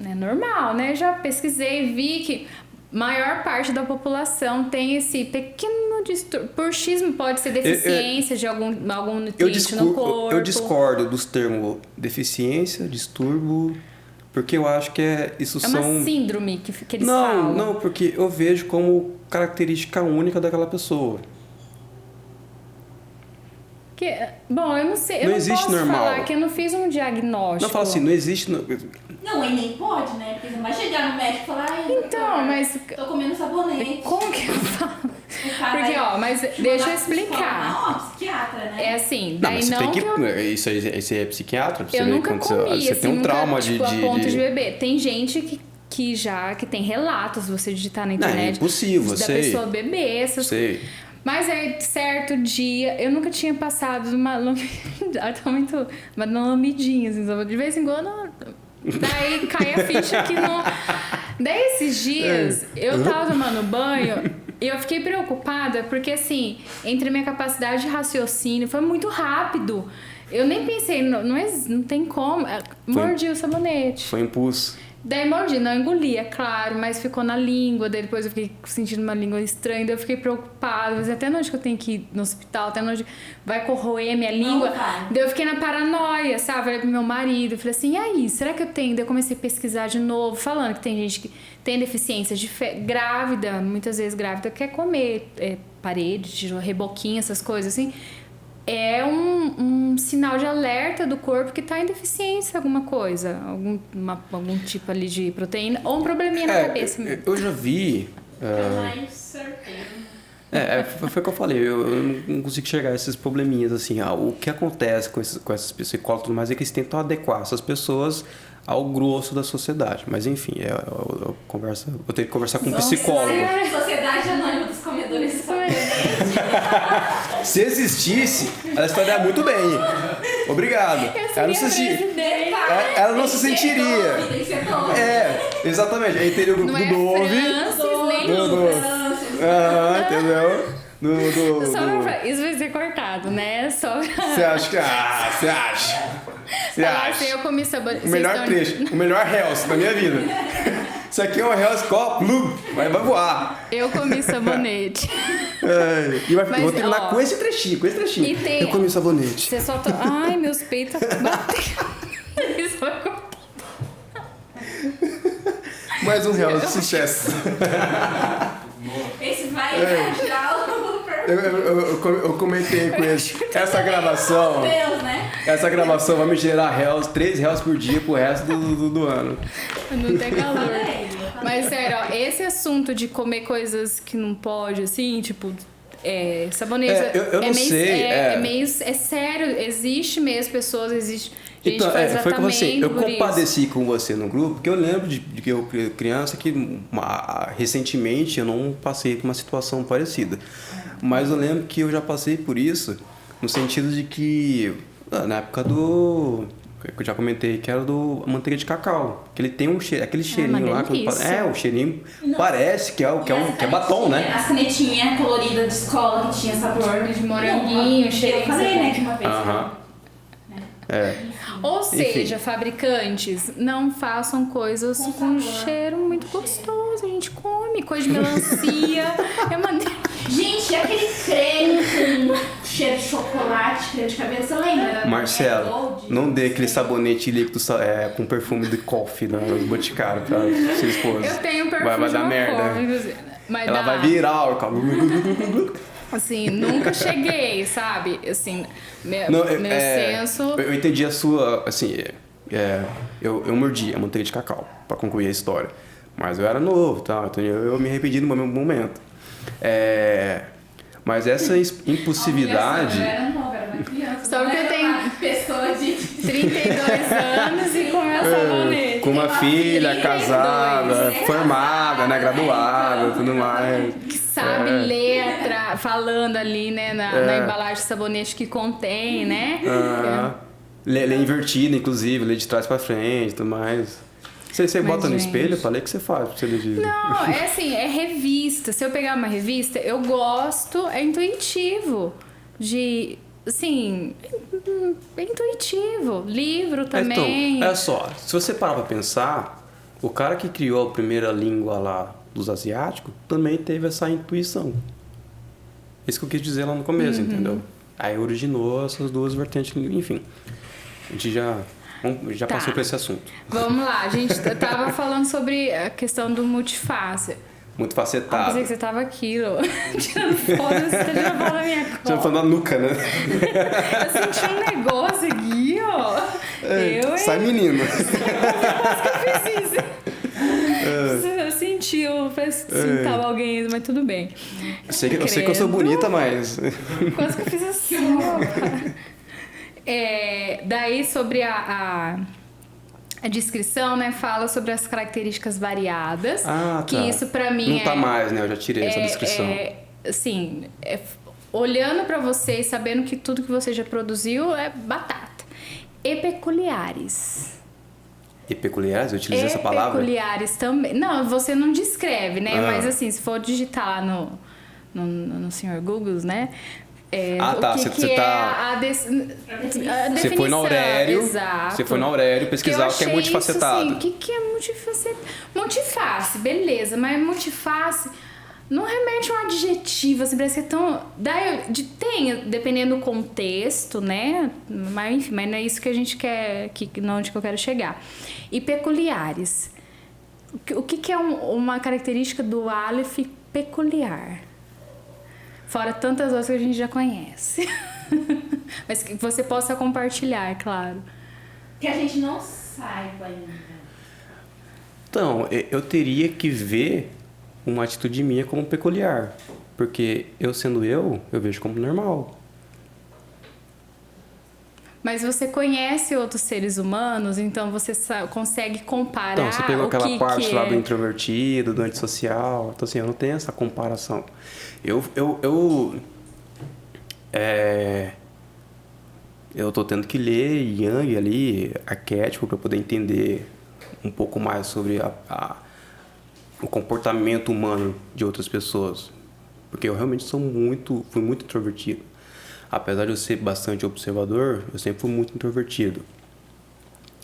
é normal, né? Já pesquisei, vi que maior parte da população tem esse pequeno distúrbio. Bruxismo pode ser deficiência de algum nutriente no corpo.
Eu discordo dos termos deficiência, distúrbio, porque eu acho que isso são...
É uma síndrome que eles falam.
Não, porque eu vejo como característica única daquela pessoa.
Bom, eu não sei, eu não posso falar que eu não fiz um diagnóstico.
Não, fala assim, não existe...
Não, e nem pode, né? Porque você não vai chegar no médico e falar...
Então, mas...
Tô comendo sabonete.
Como que eu falo? Porque, mas deixa eu explicar.
Não, psiquiatra, né?
É assim, daí não
Isso é psiquiatra?
Eu nunca comi,
você tem um trauma
a ponto de beber. Tem gente que tem relatos, você digitar na internet...
Não, é impossível,
da pessoa beber, essas coisas. Mas aí, certo dia, eu nunca tinha passado uma lambidinha, assim, de vez em quando, daí cai a ficha que não... Daí esses dias, eu tava tomando banho e eu fiquei preocupada, porque assim, entre a minha capacidade de raciocínio, foi muito rápido. Eu nem pensei, não tem como, mordi o sabonete.
Foi impulso.
Daí mordi, não engoli, é claro, mas ficou na língua. Daí depois eu fiquei sentindo uma língua estranha, daí eu fiquei preocupada. Mas até onde que eu tenho que ir no hospital, até onde vai corroer minha língua. Daí eu fiquei na paranoia, sabe? Falei pro meu marido, falei assim, e aí, será que eu tenho? Daí eu comecei a pesquisar de novo, falando que tem gente que tem deficiência grávida, muitas vezes grávida, quer comer parede, reboquinho, essas coisas assim. É um sinal de alerta do corpo que está em deficiência alguma coisa, algum tipo ali de proteína ou um probleminha na cabeça mesmo.
Eu já vi...
mais certeiro.
Foi o que eu falei, eu não consigo enxergar esses probleminhas assim. O que acontece com esses psicólogos e tudo mais é que eles tentam adequar essas pessoas ao grosso da sociedade. Mas enfim, eu tenho que conversar com um psicólogo.
Sociedade Anônima dos Comedores de Sabonete.
Se existisse, ela estaria muito bem. Obrigado. Ela não se sentiria. Exatamente. Aí teria o grupo do Dove. Entendeu?
Isso vai ser cortado, né?
Você acha que... Você acha?
Assim, eu comi sabonete.
O melhor trecho, o melhor Hells da minha vida. Isso aqui é um Hells copo, vai voar.
Eu comi sabonete.
E vou terminar com esse trechinho, eu comi sabonete.
Você só Ai, meus peitos batendo. Isso foi
mais um Hells de sucesso.
Esse vai viajar o...
Eu comentei com eles. Essa gravação.
Deus, né?
Essa gravação vai me gerar 3 Hells por dia pro resto do ano.
Não tem calor. Mas sério, esse assunto de comer coisas que não pode, assim, tipo, sabonete.
Eu não sei.
É sério, existe mesmo pessoas, existe. Gente
então,
faz
foi como assim, eu compadeci
isso.
com você no grupo, porque eu lembro de que eu criança que recentemente eu não passei por uma situação parecida. Mas eu lembro que eu já passei por isso, no sentido de que, na época que eu já comentei, que era do manteiga de cacau, que ele tem aquele cheirinho lá. O cheirinho parece que é batom, né?
As canetinhas coloridas de escola que tinha sabor
de moranguinho, cheirinho.
Eu falei, né, que uma vez.
Ou seja, fabricantes, não façam coisas com cheiro muito gostoso. A gente come coisa de melancia.
Gente, e aquele creme com cheiro de chocolate, creme de cabelo, você lembra?
Marcelo, não dê aquele sabonete líquido com perfume de coffee no Boticário pra sua esposa.
Eu tenho perfume
vai dar merda. Ela vai virar o
Assim, nunca cheguei, sabe? Assim, meu senso...
Eu entendi a sua, assim, eu mordi a manteiga de cacau, pra concluir a história. Mas eu era novo, tá? Então eu me arrependi no meu momento. Mas essa impulsividade...
Eu era nova, era uma criança.
Só porque eu tenho
pessoa de
32 anos e começa sabonete.
Com uma filha, casada, formada, né? Graduada, tudo mais.
Que sabe letra, falando ali, né? Na embalagem de sabonete que contém, né?
Lê invertida, inclusive, lê de trás pra frente, tudo mais. Você bota no espelho pra ler, o que você faz pra você ler?
Não, é assim, é revista. Se eu pegar uma revista, eu gosto, é intuitivo de assim, é intuitivo. Livro também.
Então, olha só, se você parar pra pensar, o cara que criou a primeira língua lá dos asiáticos também teve essa intuição. Isso que eu quis dizer lá no começo, entendeu? Aí originou essas duas vertentes, enfim. A gente já passou por esse assunto.
Vamos lá, a gente tava falando sobre a questão do multifácil.
Muito facetado.
Eu pensei que você tava aqui, tirando foto, você tá tirando foto da minha cola.
Tirando foto da nuca, né?
Eu senti um negócio aqui, ó.
Sai menino.
Eu fiz isso. Eu senti, eu tava alguém, mas tudo bem.
Eu sei que eu sou bonita, mas...
Quase que eu fiz assim, ó. Daí sobre a descrição, né, fala sobre as características variadas.
Ah, tá.
Que isso pra mim
não tá mais, né? Eu já tirei essa descrição.
Assim, olhando pra você e sabendo que tudo que você já produziu é batata. E peculiares.
E peculiares? Eu utilizei essa palavra?
Peculiares também. Não, você não descreve, né? Mas assim, se for digitar lá no Sr. Google, né?
Tá. Você tá.
A definição.
Você foi no Aurélio.
Exato.
Você foi no Aurélio pesquisar o que é multifacetado.
Isso, assim, o que é multifacetado? Multiface, beleza, mas multiface não remete a um adjetivo, assim, parece que é tão. Tem, dependendo do contexto, né? Mas enfim, mas não é isso que a gente quer, onde que eu quero chegar. E peculiares. O que é uma característica do Aleph peculiar? Fora tantas outras que a gente já conhece. Mas que você possa compartilhar, claro.
Que a gente não saiba ainda.
Então, eu teria que ver uma atitude minha como peculiar. Porque eu sendo eu vejo como normal.
Mas você conhece outros seres humanos, então você consegue comparar.
Então, você pegou aquela parte lá do
é.
introvertido, do antissocial. Então, assim, eu não tenho essa comparação. Eu tô tendo que ler Jung ali, arquétipo, para poder entender um pouco mais sobre o comportamento humano de outras pessoas. Porque eu realmente fui muito introvertido. Apesar de eu ser bastante observador, eu sempre fui muito introvertido.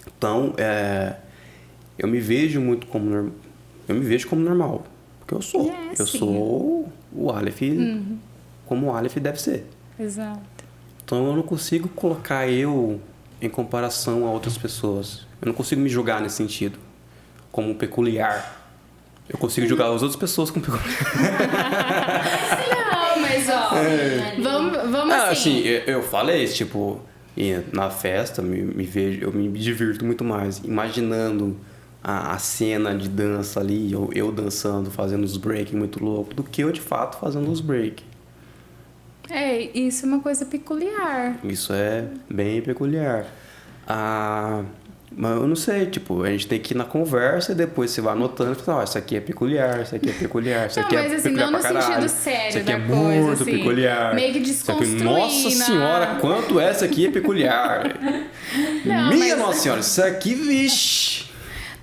Então, eu me vejo como normal. Porque eu sou. Eu sou o Aleph como o Aleph deve ser.
Exato.
Então, eu não consigo colocar eu em comparação a outras pessoas. Eu não consigo me julgar nesse sentido. Como peculiar. Eu consigo julgar as outras pessoas como peculiar.
Não, mas ó, vamos
assim. Eu falei, tipo, na festa eu me divirto muito mais imaginando a cena de dança ali, eu dançando, fazendo os break muito louco, do que eu de fato fazendo os break.
Isso é uma coisa peculiar.
Isso é bem peculiar. Mas eu não sei, tipo, a gente tem que ir na conversa e depois você vai anotando e fala, isso aqui é peculiar, isso aqui é peculiar, isso aqui é peculiar
não
pra caralho.
no sentido sério
isso aqui é
da coisa,
muito
assim,
peculiar.
meio que desconstruindo.
Nossa senhora, quanto essa aqui é peculiar. Nossa senhora, isso aqui, vixe.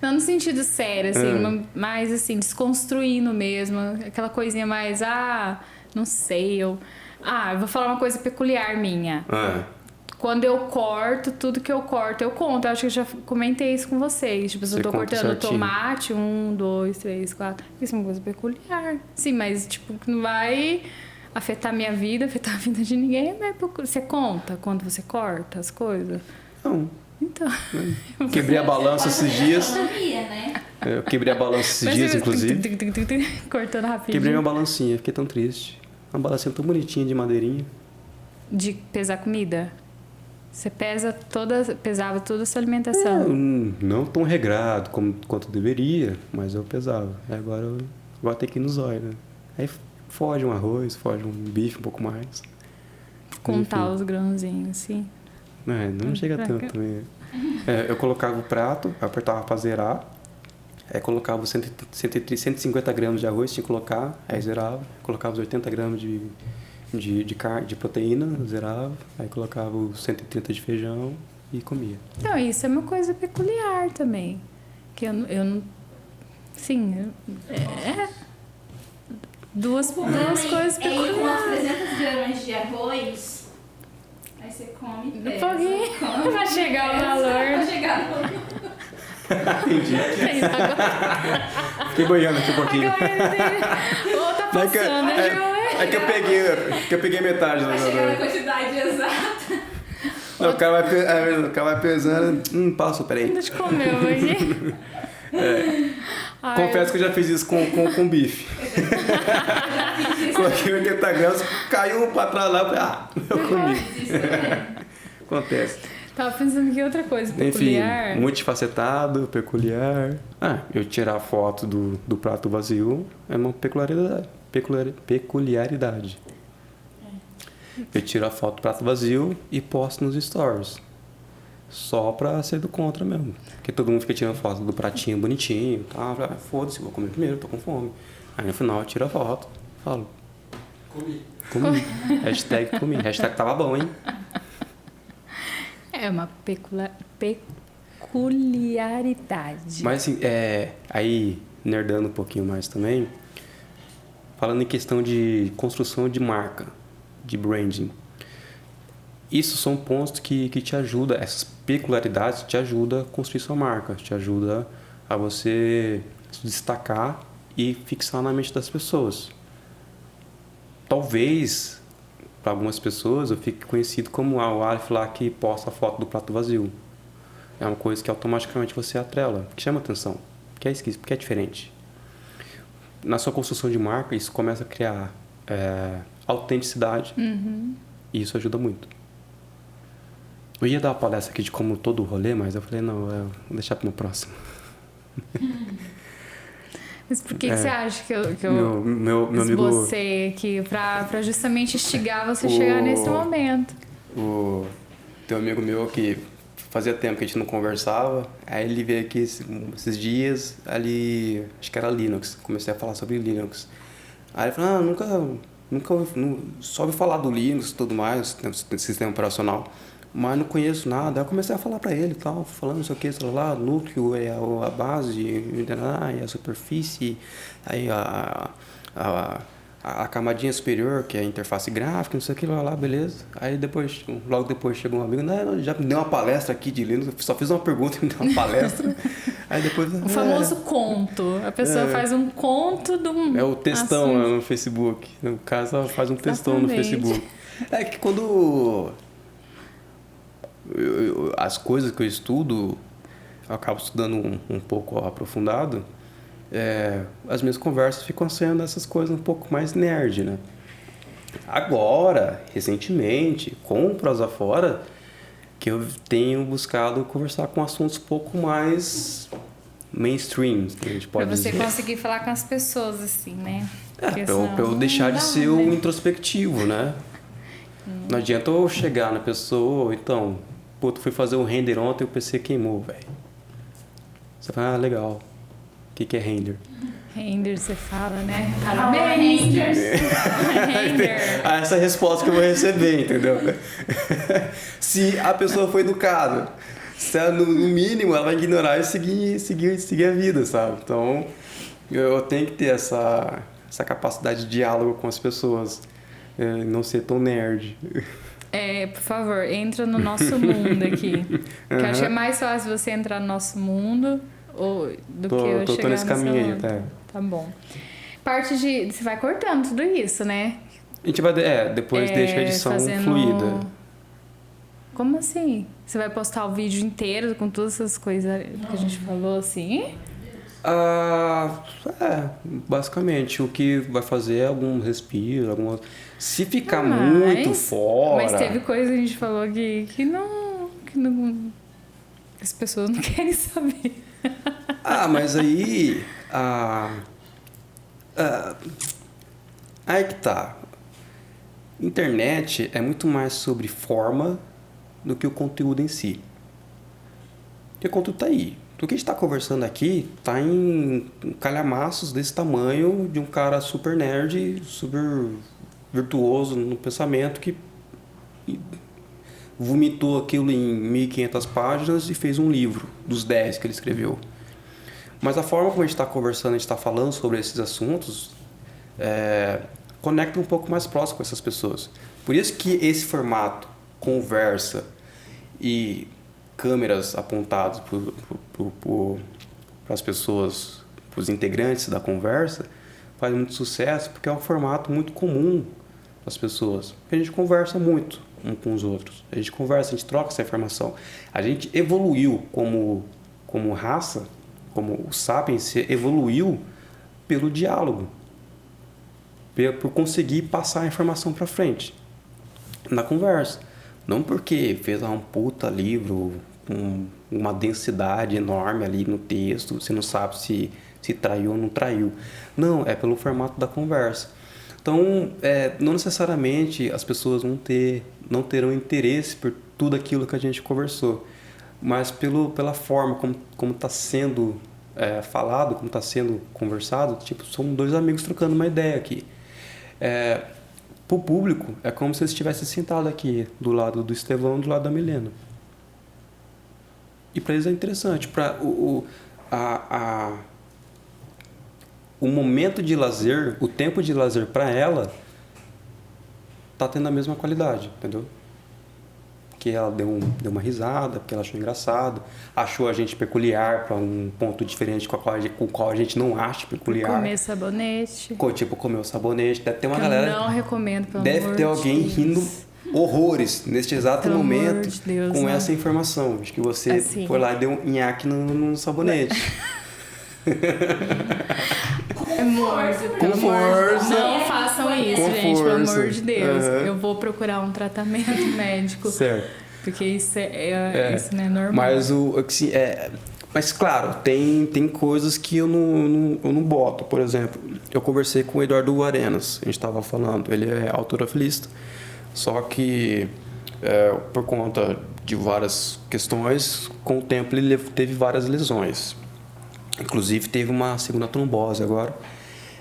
Não no sentido sério, assim, mas assim, desconstruindo mesmo. Aquela coisinha mais, não sei, eu vou falar uma coisa peculiar minha. Quando eu corto, tudo que eu corto, eu conto. Eu acho que eu já comentei isso com vocês. Tipo, se eu tô cortando certinho. Tomate, 1, 2, 3, 4. Isso é uma coisa peculiar. Sim, mas tipo, que não vai afetar minha vida, afetar a vida de ninguém. Você conta quando você corta as coisas?
Não.
Então.
Quebrei a balança esses dias. Eu quebrei a balança esses dias, inclusive.
Cortando rapidinho.
Quebrei minha balancinha, fiquei tão triste. Uma balancinha tão bonitinha de madeirinha.
De pesar comida? Você pesava toda a sua alimentação?
Não tão regrado quanto deveria, mas eu pesava. Agora tem que ir no zóio, né? Aí foge um arroz, foge um bife um pouco mais.
Contar os grãozinhos, sim.
Não chega tanto também. Eu colocava o prato, apertava pra zerar. Aí colocava 150 gramas de arroz, tinha que colocar, aí zerava. Colocava os 80 gramas de proteína, zerava. Aí colocava os 130 de feijão e comia.
Não, isso é uma coisa peculiar também. Que eu não... Sim, duas coisas peculiares.
Com as 300 gramas de arroz, Aí você come e
Um
pesa.
pouquinho. Vai chegar o valor.
Vai chegar no...
Entendi. Fiquei boiando aqui um pouquinho.
Ou tá passando,
É que eu peguei metade.
Vai chegar na quantidade exata.
Não, o cara vai pesando. Passo, peraí.
Deixa eu comer aqui.
Confesso que eu já fiz isso com bife. Coloquei 80 gramas, caiu pra trás lá. Eu comi. Acontece.
Tava pensando que outra coisa peculiar.
Enfim, multifacetado, peculiar. Eu tirar foto do prato vazio é uma peculiaridade. Eu tiro a foto do prato vazio e posto nos stories. Só pra ser do contra mesmo. Porque todo mundo fica tirando foto do pratinho bonitinho. Tá? Foda-se, vou comer primeiro, tô com fome. Aí no final eu tiro a foto, falo. Comi. Hashtag comi. Hashtag tava bom, hein?
É uma peculiaridade.
Mas assim, aí, nerdando um pouquinho mais também, falando em questão de construção de marca, de branding, isso são pontos que te ajudam, essas peculiaridades te ajudam a construir sua marca, te ajuda a você se destacar e fixar na mente das pessoas. Talvez, para algumas pessoas, eu fique conhecido como o Aleph lá que posta a foto do prato vazio. É uma coisa que automaticamente você atrela, que chama atenção, que é esquisito, porque é diferente. Na sua construção de marca, isso começa a criar autenticidade e isso ajuda muito. Eu ia dar uma palestra aqui de como todo o rolê, mas eu falei, não, vou deixar para uma próxima.
Mas por que você acha que eu
meu amigo
esbocei aqui pra justamente instigar você a chegar nesse momento?
Tem um amigo meu que fazia tempo que a gente não conversava, aí ele veio aqui esses dias, ali, acho que era Linux, comecei a falar sobre Linux. Aí ele falou, nunca só ouvi falar do Linux e tudo mais, sistema operacional, mas não conheço nada. Aí eu comecei a falar pra ele, tal, falando não sei o que, sei lá, núcleo é a base, e a superfície, aí a camadinha superior, que é a interface gráfica, não sei o que, lá, beleza. Aí logo depois chegou um amigo, já me deu uma palestra aqui de Linux, só fiz uma pergunta e me deu uma palestra. Aí depois...
O famoso conto. A pessoa faz um conto de um...
É o textão no Facebook. No caso, ela faz um textão no Facebook. É que quando... as coisas que eu estudo, eu acabo estudando um pouco aprofundado, as minhas conversas ficam sendo essas coisas um pouco mais nerd, né? Agora, recentemente, com o Prosa Fora, que eu tenho buscado conversar com assuntos um pouco mais mainstream, que a gente pode dizer.
Pra você conseguir falar com as pessoas, assim, né?
Pra eu deixar de ser o introspectivo, né? Não adianta eu chegar na pessoa, então... Pô, tu fui fazer um render ontem e o PC queimou, velho. Você fala, legal. O que é render?
Render, você fala, né? Parabéns! Render.
Essa é a resposta que eu vou receber, entendeu? Se a pessoa foi educada, se ela, no mínimo, ela vai ignorar e seguir a vida, sabe? Então, eu tenho que ter essa capacidade de diálogo com as pessoas. Não ser tão nerd.
Por favor, entra no nosso mundo aqui. Que eu acho que é mais fácil você entrar no nosso mundo do que eu chegar
nesse caminho aí, tá?
Tá bom. Parte de... Você vai cortando tudo isso, né?
A gente vai... depois deixa a edição fluida.
Como assim? Você vai postar o vídeo inteiro com todas essas coisas que a gente falou, assim?
Basicamente, o que vai fazer é algum respiro, alguma... Se ficar muito fora...
Mas teve coisa que a gente falou que não... As pessoas não querem saber.
Mas aí... aí que tá. Internet é muito mais sobre forma do que o conteúdo em si. Porque o conteúdo tá aí. O que a gente está conversando aqui tá em calhamaços desse tamanho de um cara super nerd, super virtuoso no pensamento que vomitou aquilo em 1.500 páginas e fez um livro dos 10 que ele escreveu. Mas a forma como a gente está conversando, a gente está falando sobre esses assuntos, conecta um pouco mais próximo com essas pessoas. Por isso que esse formato conversa e câmeras apontadas para as pessoas, para os integrantes da conversa, faz muito sucesso porque é um formato muito comum para as pessoas. Porque a gente conversa muito uns com os outros. A gente conversa, a gente troca essa informação. A gente evoluiu como raça, como o Sapiens evoluiu pelo diálogo, por conseguir passar a informação para frente na conversa. Não porque fez um puta livro com uma densidade enorme ali no texto, você não sabe se traiu ou não traiu. Não, é pelo formato da conversa. Então, não necessariamente as pessoas não terão interesse por tudo aquilo que a gente conversou, mas pela forma como está sendo falado, como está sendo conversado. Tipo, são dois amigos trocando uma ideia aqui. Para o público, é como se eles estivessem sentados aqui, do lado do Estevão e do lado da Milena. E para eles é interessante. Para o momento de lazer, o tempo de lazer para ela, tá tendo a mesma qualidade, entendeu? Que ela deu uma risada, porque ela achou engraçado, achou a gente peculiar para um ponto diferente com o qual a gente não acha peculiar.
Comer sabonete.
Tipo, comer o sabonete. Deve ter uma galera...
Eu não recomendo, pelo
Deve
amor
ter
de
alguém
Deus.
rindo horrores neste exato
Pelo
momento
amor de Deus,
com
né?
essa informação. Acho que você
Assim.
foi lá e deu um nhaque no sabonete.
Com força. Não façam isso,
Com
gente, pelo
força.
amor de Deus.
Uhum.
Eu vou procurar um tratamento médico.
Certo.
Porque isso isso não é normal.
Mas claro, tem coisas que eu não boto. Por exemplo, eu conversei com o Eduardo Arenas, a gente estava falando, ele é autorafilista, só que por conta de várias questões, com o tempo ele teve várias lesões. Inclusive teve uma segunda trombose agora,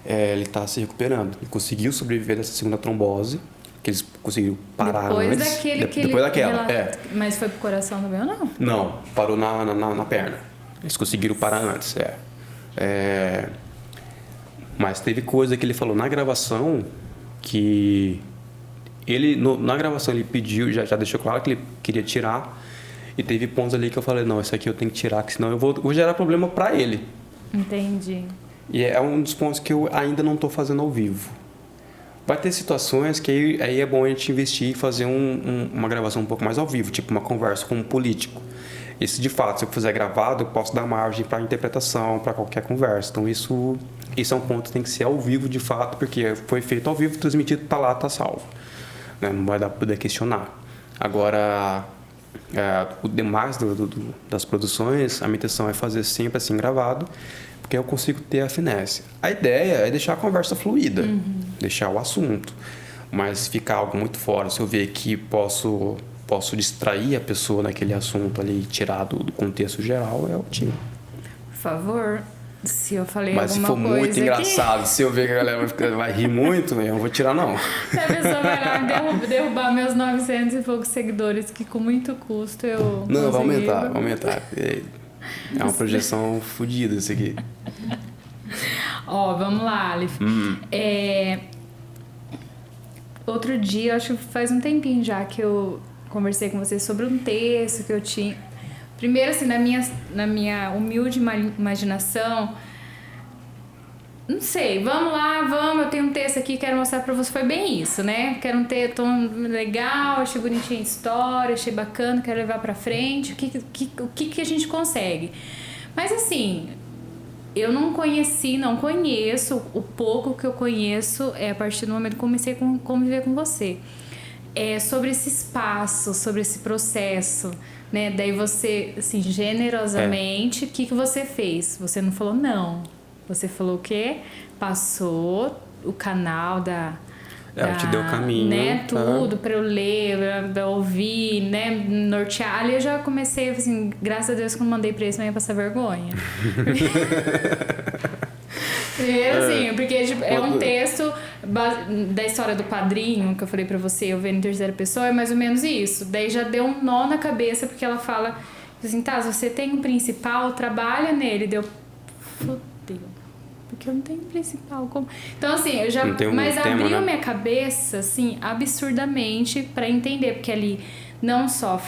ele está se recuperando. Ele conseguiu sobreviver dessa segunda trombose, que eles conseguiram parar
depois
antes.
Depois
daquela,
Mas foi pro coração também ou não?
Não, parou na perna. Eles conseguiram parar antes, Mas teve coisa que ele falou na gravação que na gravação ele pediu, já deixou claro que ele queria tirar, e teve pontos ali que eu falei, não, isso aqui eu tenho que tirar, que senão eu vou gerar problema pra ele.
Entendi.
E é um dos pontos que eu ainda não tô fazendo ao vivo. Vai ter situações que aí é bom a gente investir e fazer uma gravação um pouco mais ao vivo, tipo uma conversa com um político. Isso, de fato, se eu fizer gravado, eu posso dar margem para interpretação, para qualquer conversa. Então, isso é um ponto que tem que ser ao vivo, de fato, porque foi feito ao vivo, transmitido, tá lá, tá salvo. Né? Não vai dar para poder questionar. Agora, o demais das produções, a minha intenção é fazer sempre assim gravado, porque eu consigo ter a finesse. A ideia é deixar a conversa fluida, deixar o assunto. Mas ficar algo muito fora, se eu ver que posso distrair a pessoa naquele assunto ali e tirar do contexto geral, eu tiro.
Por favor, se eu falei
Mas
alguma
se for
coisa
muito engraçado, se eu ver que a galera vai rir muito, eu não vou tirar, não.
Se a pessoa vai lá derrubar meus 900 e poucos seguidores, que com muito custo eu
Não, vai
consegui.
aumentar. É uma projeção fodida isso aqui.
Ó, vamos lá, Aleph. Outro dia, acho que faz um tempinho já que eu conversei com você sobre um texto que eu tinha. Primeiro, assim, na minha humilde imaginação, não sei, vamos, eu tenho um texto aqui, quero mostrar pra você. Foi bem isso, né? Quero um texto legal, achei bonitinha a história, achei bacana, quero levar pra frente, o que a gente consegue. Mas assim, eu não conheço, o pouco que eu conheço é a partir do momento que comecei a conviver com você. Sobre esse espaço, sobre esse processo, né? Daí você, assim, generosamente, o que você fez? Você não falou não. Você falou o quê? Passou o canal
eu te dei o caminho.
Né? Tudo pra eu ler, pra eu ouvir, né? Nortear. Ali eu já comecei, assim, graças a Deus que eu não mandei pra eles, não ia passar vergonha. Assim, porque tipo, é um texto da história do padrinho que eu falei pra você, eu vendo em terceira pessoa, é mais ou menos isso. Daí já deu um nó na cabeça, porque ela fala assim, tá, se você tem um principal, trabalha nele. Deu, fodeu. porque eu não tenho principal. Então, assim, eu já...
Mas
abriu minha cabeça, assim, absurdamente pra entender, porque ali não só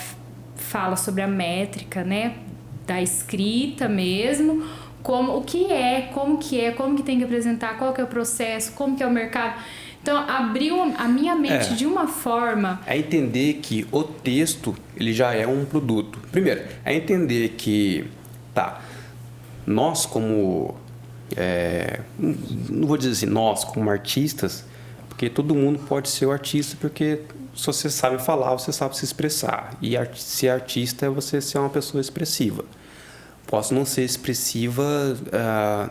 fala sobre a métrica, né, da escrita mesmo, como que tem que apresentar, qual que é o processo, como que é o mercado. Então, abriu a minha mente de uma forma...
É entender que o texto, ele já é um produto. Primeiro, é entender que, nós como... não vou dizer assim, nós como artistas, porque todo mundo pode ser o artista, porque se você sabe falar, você sabe se expressar. E ser artista é você ser uma pessoa expressiva. Posso não ser expressiva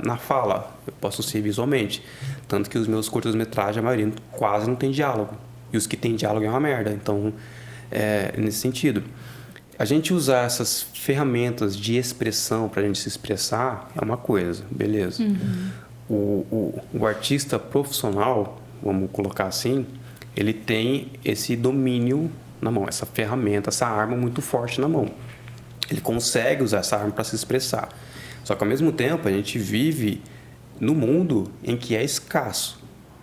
na fala, eu posso ser visualmente. Tanto que os meus curtas-metragens, a maioria quase não tem diálogo. E os que tem diálogo é uma merda. Então, nesse sentido. A gente usar essas ferramentas de expressão para a gente se expressar é uma coisa, beleza. Uhum. O artista profissional, vamos colocar assim, ele tem esse domínio na mão, essa ferramenta, essa arma muito forte na mão. Ele consegue usar essa arma para se expressar. Só que, ao mesmo tempo, a gente vive no mundo em que é escasso.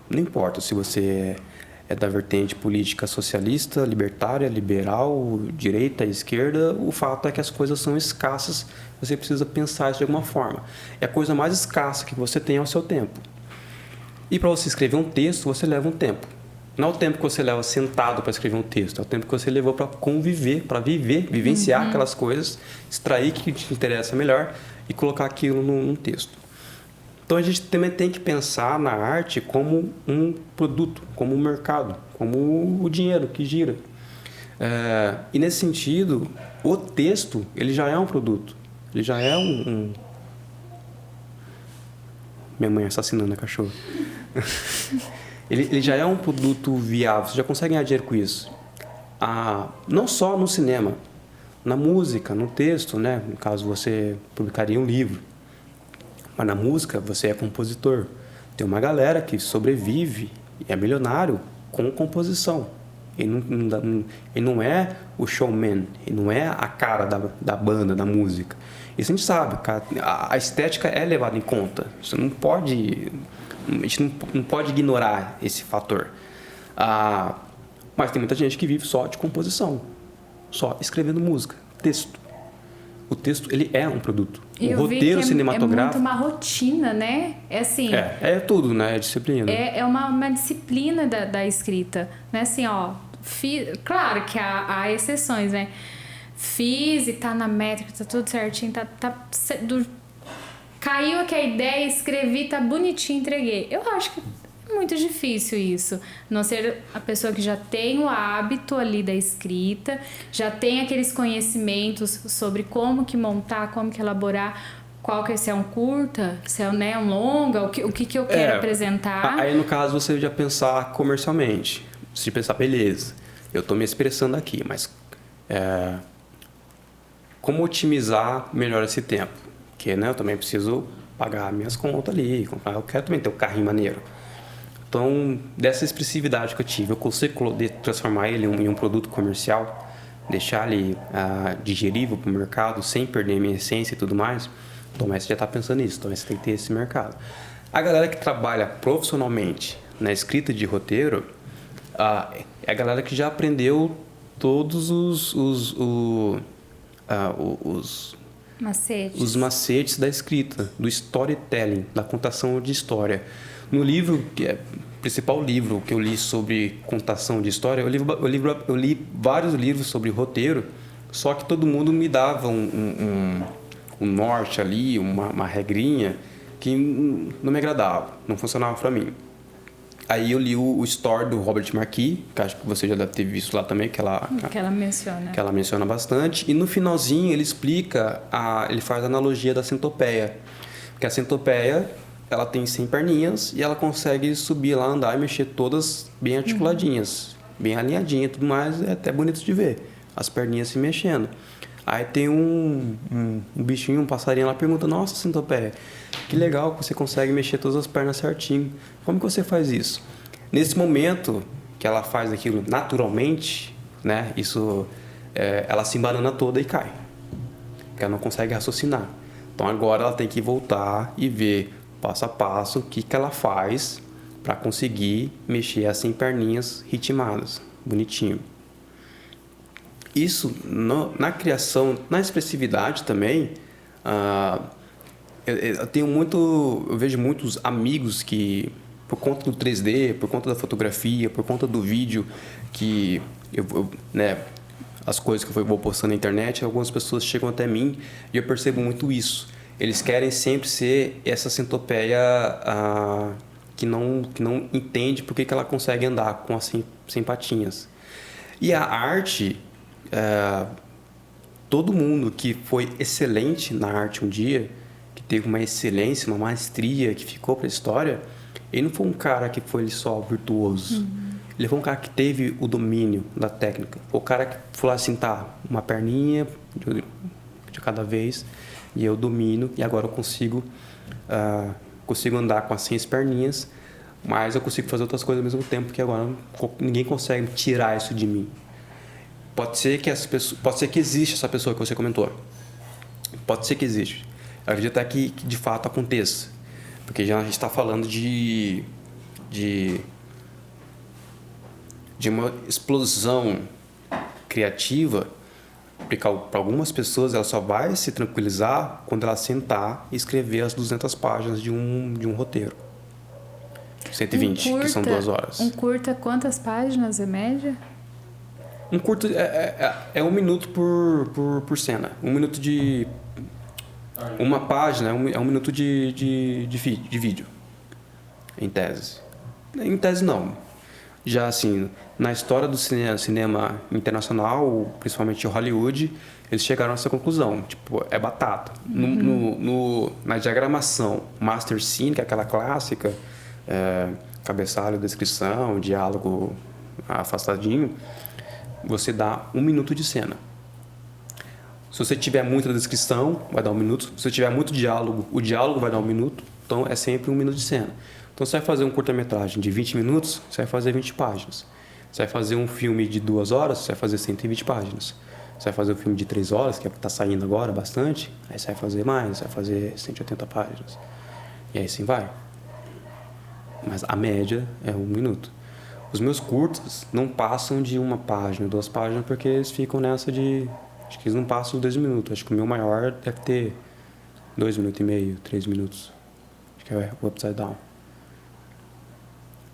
Não importa se você é da vertente política socialista, libertária, liberal, direita, esquerda, o fato é que as coisas são escassas, você precisa pensar isso de alguma forma. E a coisa mais escassa que você tem é o seu tempo. E para você escrever um texto, você leva um tempo. Não é o tempo que você leva sentado para escrever um texto, é o tempo que você levou para conviver, para vivenciar aquelas coisas, extrair o que te interessa melhor e colocar aquilo num texto. Então a gente também tem que pensar na arte como um produto, como um mercado, como o dinheiro que gira. E nesse sentido, o texto ele já é um produto, ele já é Minha mãe assassinando a cachorra. Ele já é um produto viável, você já consegue ganhar dinheiro com isso. Não só no cinema, na música, no texto, né? No caso, você publicaria um livro. Mas na música, você é compositor. Tem uma galera que sobrevive e é milionário com composição. Ele não é o showman, ele não é a cara da banda, da música. Isso a gente sabe, a estética é levada em conta. Você não pode... A gente não pode ignorar esse fator. Mas tem muita gente que vive só de composição, só escrevendo música, texto. O texto, ele é um produto. O roteiro cinematográfico...
É muito uma rotina, né? É assim...
É tudo, né? É disciplina.
É uma disciplina da escrita. Não é assim, claro que há exceções, né? Fiz e tá na métrica, tá tudo certinho, caiu aqui a ideia, escrevi, tá bonitinho, entreguei. Eu acho que é muito difícil isso. A não ser a pessoa que já tem o hábito ali da escrita, já tem aqueles conhecimentos sobre como que montar, como que elaborar, se é um curta, se é um longa, o que eu quero apresentar.
Aí, no caso, você já pensar comercialmente. Você pensar, beleza, eu tô me expressando aqui, mas como otimizar melhor esse tempo? Porque, né, eu também preciso pagar minhas contas ali, eu quero também ter um carrinho maneiro. Então, dessa expressividade que eu tive, eu consigo transformar ele em um produto comercial, deixar ele digerível para o mercado, sem perder a minha essência e tudo mais. Então, você já está pensando nisso, então você tem que ter esse mercado. A galera que trabalha profissionalmente na escrita de roteiro, é a galera que já aprendeu todos os macetes da escrita, do storytelling, da contação de história. No livro, que é o principal livro que eu li sobre contação de história, eu li vários livros sobre roteiro, só que todo mundo me dava um norte ali, uma regrinha que não me agradava, não funcionava para mim. Aí eu li o Story do Robert McKee, que acho que você já deve ter visto lá também, que ela menciona. Que ela menciona bastante. E no finalzinho ele explica, ele faz a analogia da centopeia. Porque a centopeia, ela tem 100 perninhas e ela consegue subir lá, andar e mexer todas bem articuladinhas, bem alinhadinhas e tudo mais. É até bonito de ver, as perninhas se mexendo. Aí tem um bichinho, um passarinho lá, pergunta, nossa, centopeia, que legal que você consegue mexer todas as pernas certinho. Como que você faz isso? Nesse momento que ela faz aquilo naturalmente, né, ela se embanana toda e cai. Porque ela não consegue raciocinar. Então agora ela tem que voltar e ver passo a passo, o que ela faz para conseguir mexer assim perninhas ritmadas, bonitinho. Isso na criação, na expressividade também, eu vejo muitos amigos que, por conta do 3D, por conta da fotografia, por conta do vídeo, que as coisas que eu vou postando na internet, algumas pessoas chegam até mim e eu percebo muito isso. Eles querem sempre ser essa centopeia que não entende por que ela consegue andar com assim, sem patinhas. E a arte, todo mundo que foi excelente na arte um dia, que teve uma excelência, uma maestria, que ficou para a história, ele não foi um cara que foi só virtuoso. Ele foi um cara que teve o domínio da técnica. O cara que falou assim, tá, uma perninha de cada vez, e eu domino, e agora eu consigo andar com as 100 perninhas, mas eu consigo fazer outras coisas ao mesmo tempo, que agora ninguém consegue tirar isso de mim. Pode ser que exista essa pessoa que você comentou. Pode ser que exista. Eu acredito até que de fato aconteça. Porque já a gente está falando de uma explosão criativa, porque para algumas pessoas ela só vai se tranquilizar quando ela sentar e escrever as 200 páginas de um roteiro. 120, que são 2 horas.
Um curta, quantas páginas é média?
Um curta é 1 minuto por cena. 1 minuto de... Uma página é 1 minuto de vídeo, em tese. Em tese, não. Já, assim, na história do cinema internacional, principalmente Hollywood, eles chegaram a essa conclusão. Tipo, é batata. Na diagramação Master Scene, que é aquela clássica, cabeçalho, descrição, diálogo afastadinho, você dá 1 minuto de cena. Se você tiver muita descrição, vai dar 1 minuto. Se você tiver muito diálogo, o diálogo vai dar 1 minuto. Então, é sempre 1 minuto de cena. Então, você vai fazer um curta-metragem de 20 minutos, você vai fazer 20 páginas. Você vai fazer um filme de 2 horas, você vai fazer 120 páginas. Você vai fazer um filme de 3 horas, que é o que está saindo agora bastante, aí você vai fazer mais, você vai fazer 180 páginas. E aí assim vai. Mas a média é 1 minuto. Os meus curtas não passam de 1 página, 2 páginas, porque eles ficam nessa de... Acho que eles não passam de 2 minutos. Acho que o meu maior deve ter 2 minutos e meio, 3 minutos. Acho que é o Upside Down.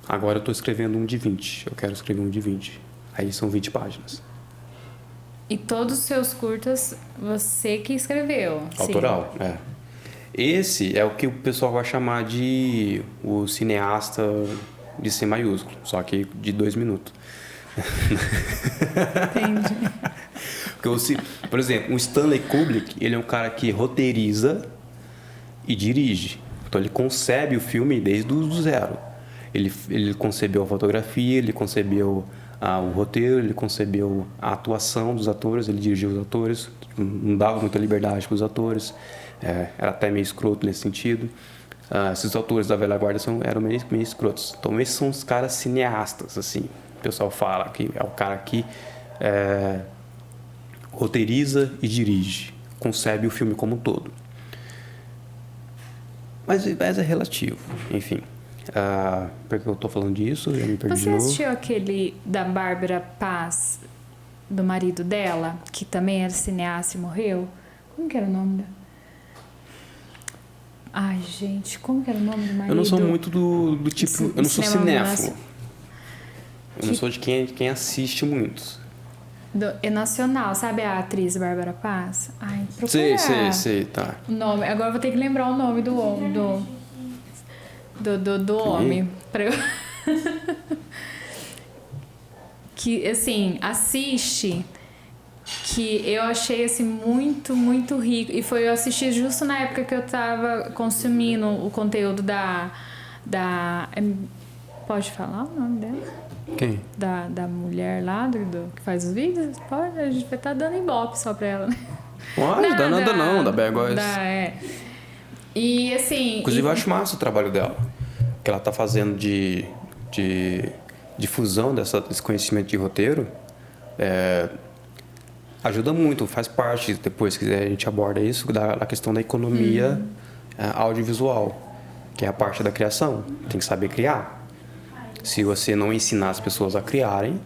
Agora eu estou escrevendo um de 20. Eu quero escrever um de 20. Aí são 20 páginas.
E todos os seus curtas, você que escreveu?
Autoral, sim. Esse é o que o pessoal vai chamar de o cineasta de C maiúsculo, só que de 2 minutos.
Entendi.
Porque, por exemplo, o Stanley Kubrick, ele é um cara que roteiriza e dirige. Então ele concebe o filme desde o zero. Ele concebeu a fotografia, ele concebeu o roteiro, ele concebeu a atuação dos atores, ele dirigiu os atores, não dava muita liberdade para os atores, era até meio escroto nesse sentido. Esses atores da velha guarda eram meio escrotos. Então esses são os caras cineastas, assim. O pessoal fala que é o cara que roteiriza e dirige, concebe o filme como um todo. Mas é relativo, enfim. Porque eu tô falando disso, eu me perdi.
Você assistiu aquele da Bárbara Paz, do marido dela, que também era cineasta e morreu? Como que era o nome dela? Ai, gente, como que era o nome do marido?
Eu não sou muito do tipo... Eu não sou cinéfilo. Eu não sou de quem assiste muito.
É nacional, sabe a atriz Bárbara Paz? Ai, procura.
Sei, tá.
O nome. Agora eu vou ter que lembrar o nome do homem. Do homem. Pra eu... que, assim, assiste... que eu achei assim muito, muito rico. E eu assisti justo na época que eu tava consumindo o conteúdo da pode falar o nome dela?
Quem?
Da mulher lá que faz os vídeos? Pode, a gente vai estar dando ibope só pra ela, né?
Pode, dá nada não, da Bad Boys.
E assim...
Inclusive eu acho massa o trabalho dela. Que ela tá fazendo de difusão desse conhecimento de roteiro. Ajuda muito, faz parte, depois que a gente aborda isso, da questão da economia audiovisual. que é a parte da criação. Tem que saber criar. Se você não ensinar as pessoas a criarem,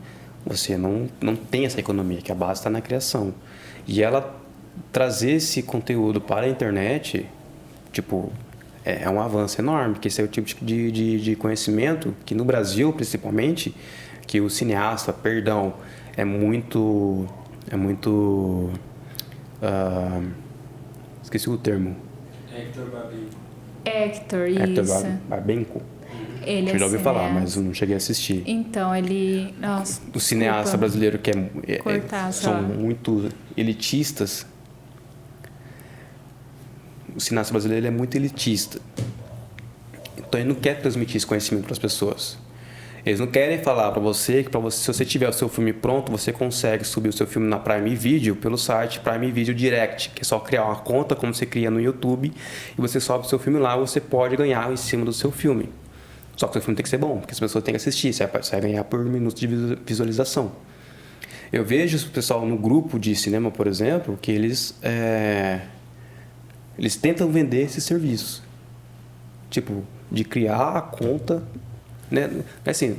você não tem essa economia, que a base está na criação. E ela trazer esse conteúdo para a internet, tipo, é um avanço enorme, porque esse é o tipo de conhecimento que no Brasil, principalmente, que o cineasta, é muito esqueci o termo.
Hector, isso.
Babenco.
Ele
eu já ouvi falar, mas eu não cheguei a assistir.
Então, ele... Nossa,
o cineasta brasileiro que são
só.
muito elitistas. O cineasta brasileiro é muito elitista. Então, ele não quer transmitir esse conhecimento para as pessoas. Eles não querem falar para você que se você tiver o seu filme pronto, você consegue subir o seu filme na Prime Video pelo site Prime Video Direct, que é só criar uma conta como você cria no YouTube e você sobe o seu filme lá, você pode ganhar em cima do seu filme. Só que o seu filme tem que ser bom, porque as pessoas têm que assistir, você vai ganhar por minutos de visualização. Eu vejo o pessoal no grupo de cinema, por exemplo, que eles tentam vender esses serviços. Tipo, de criar a conta, né? Assim,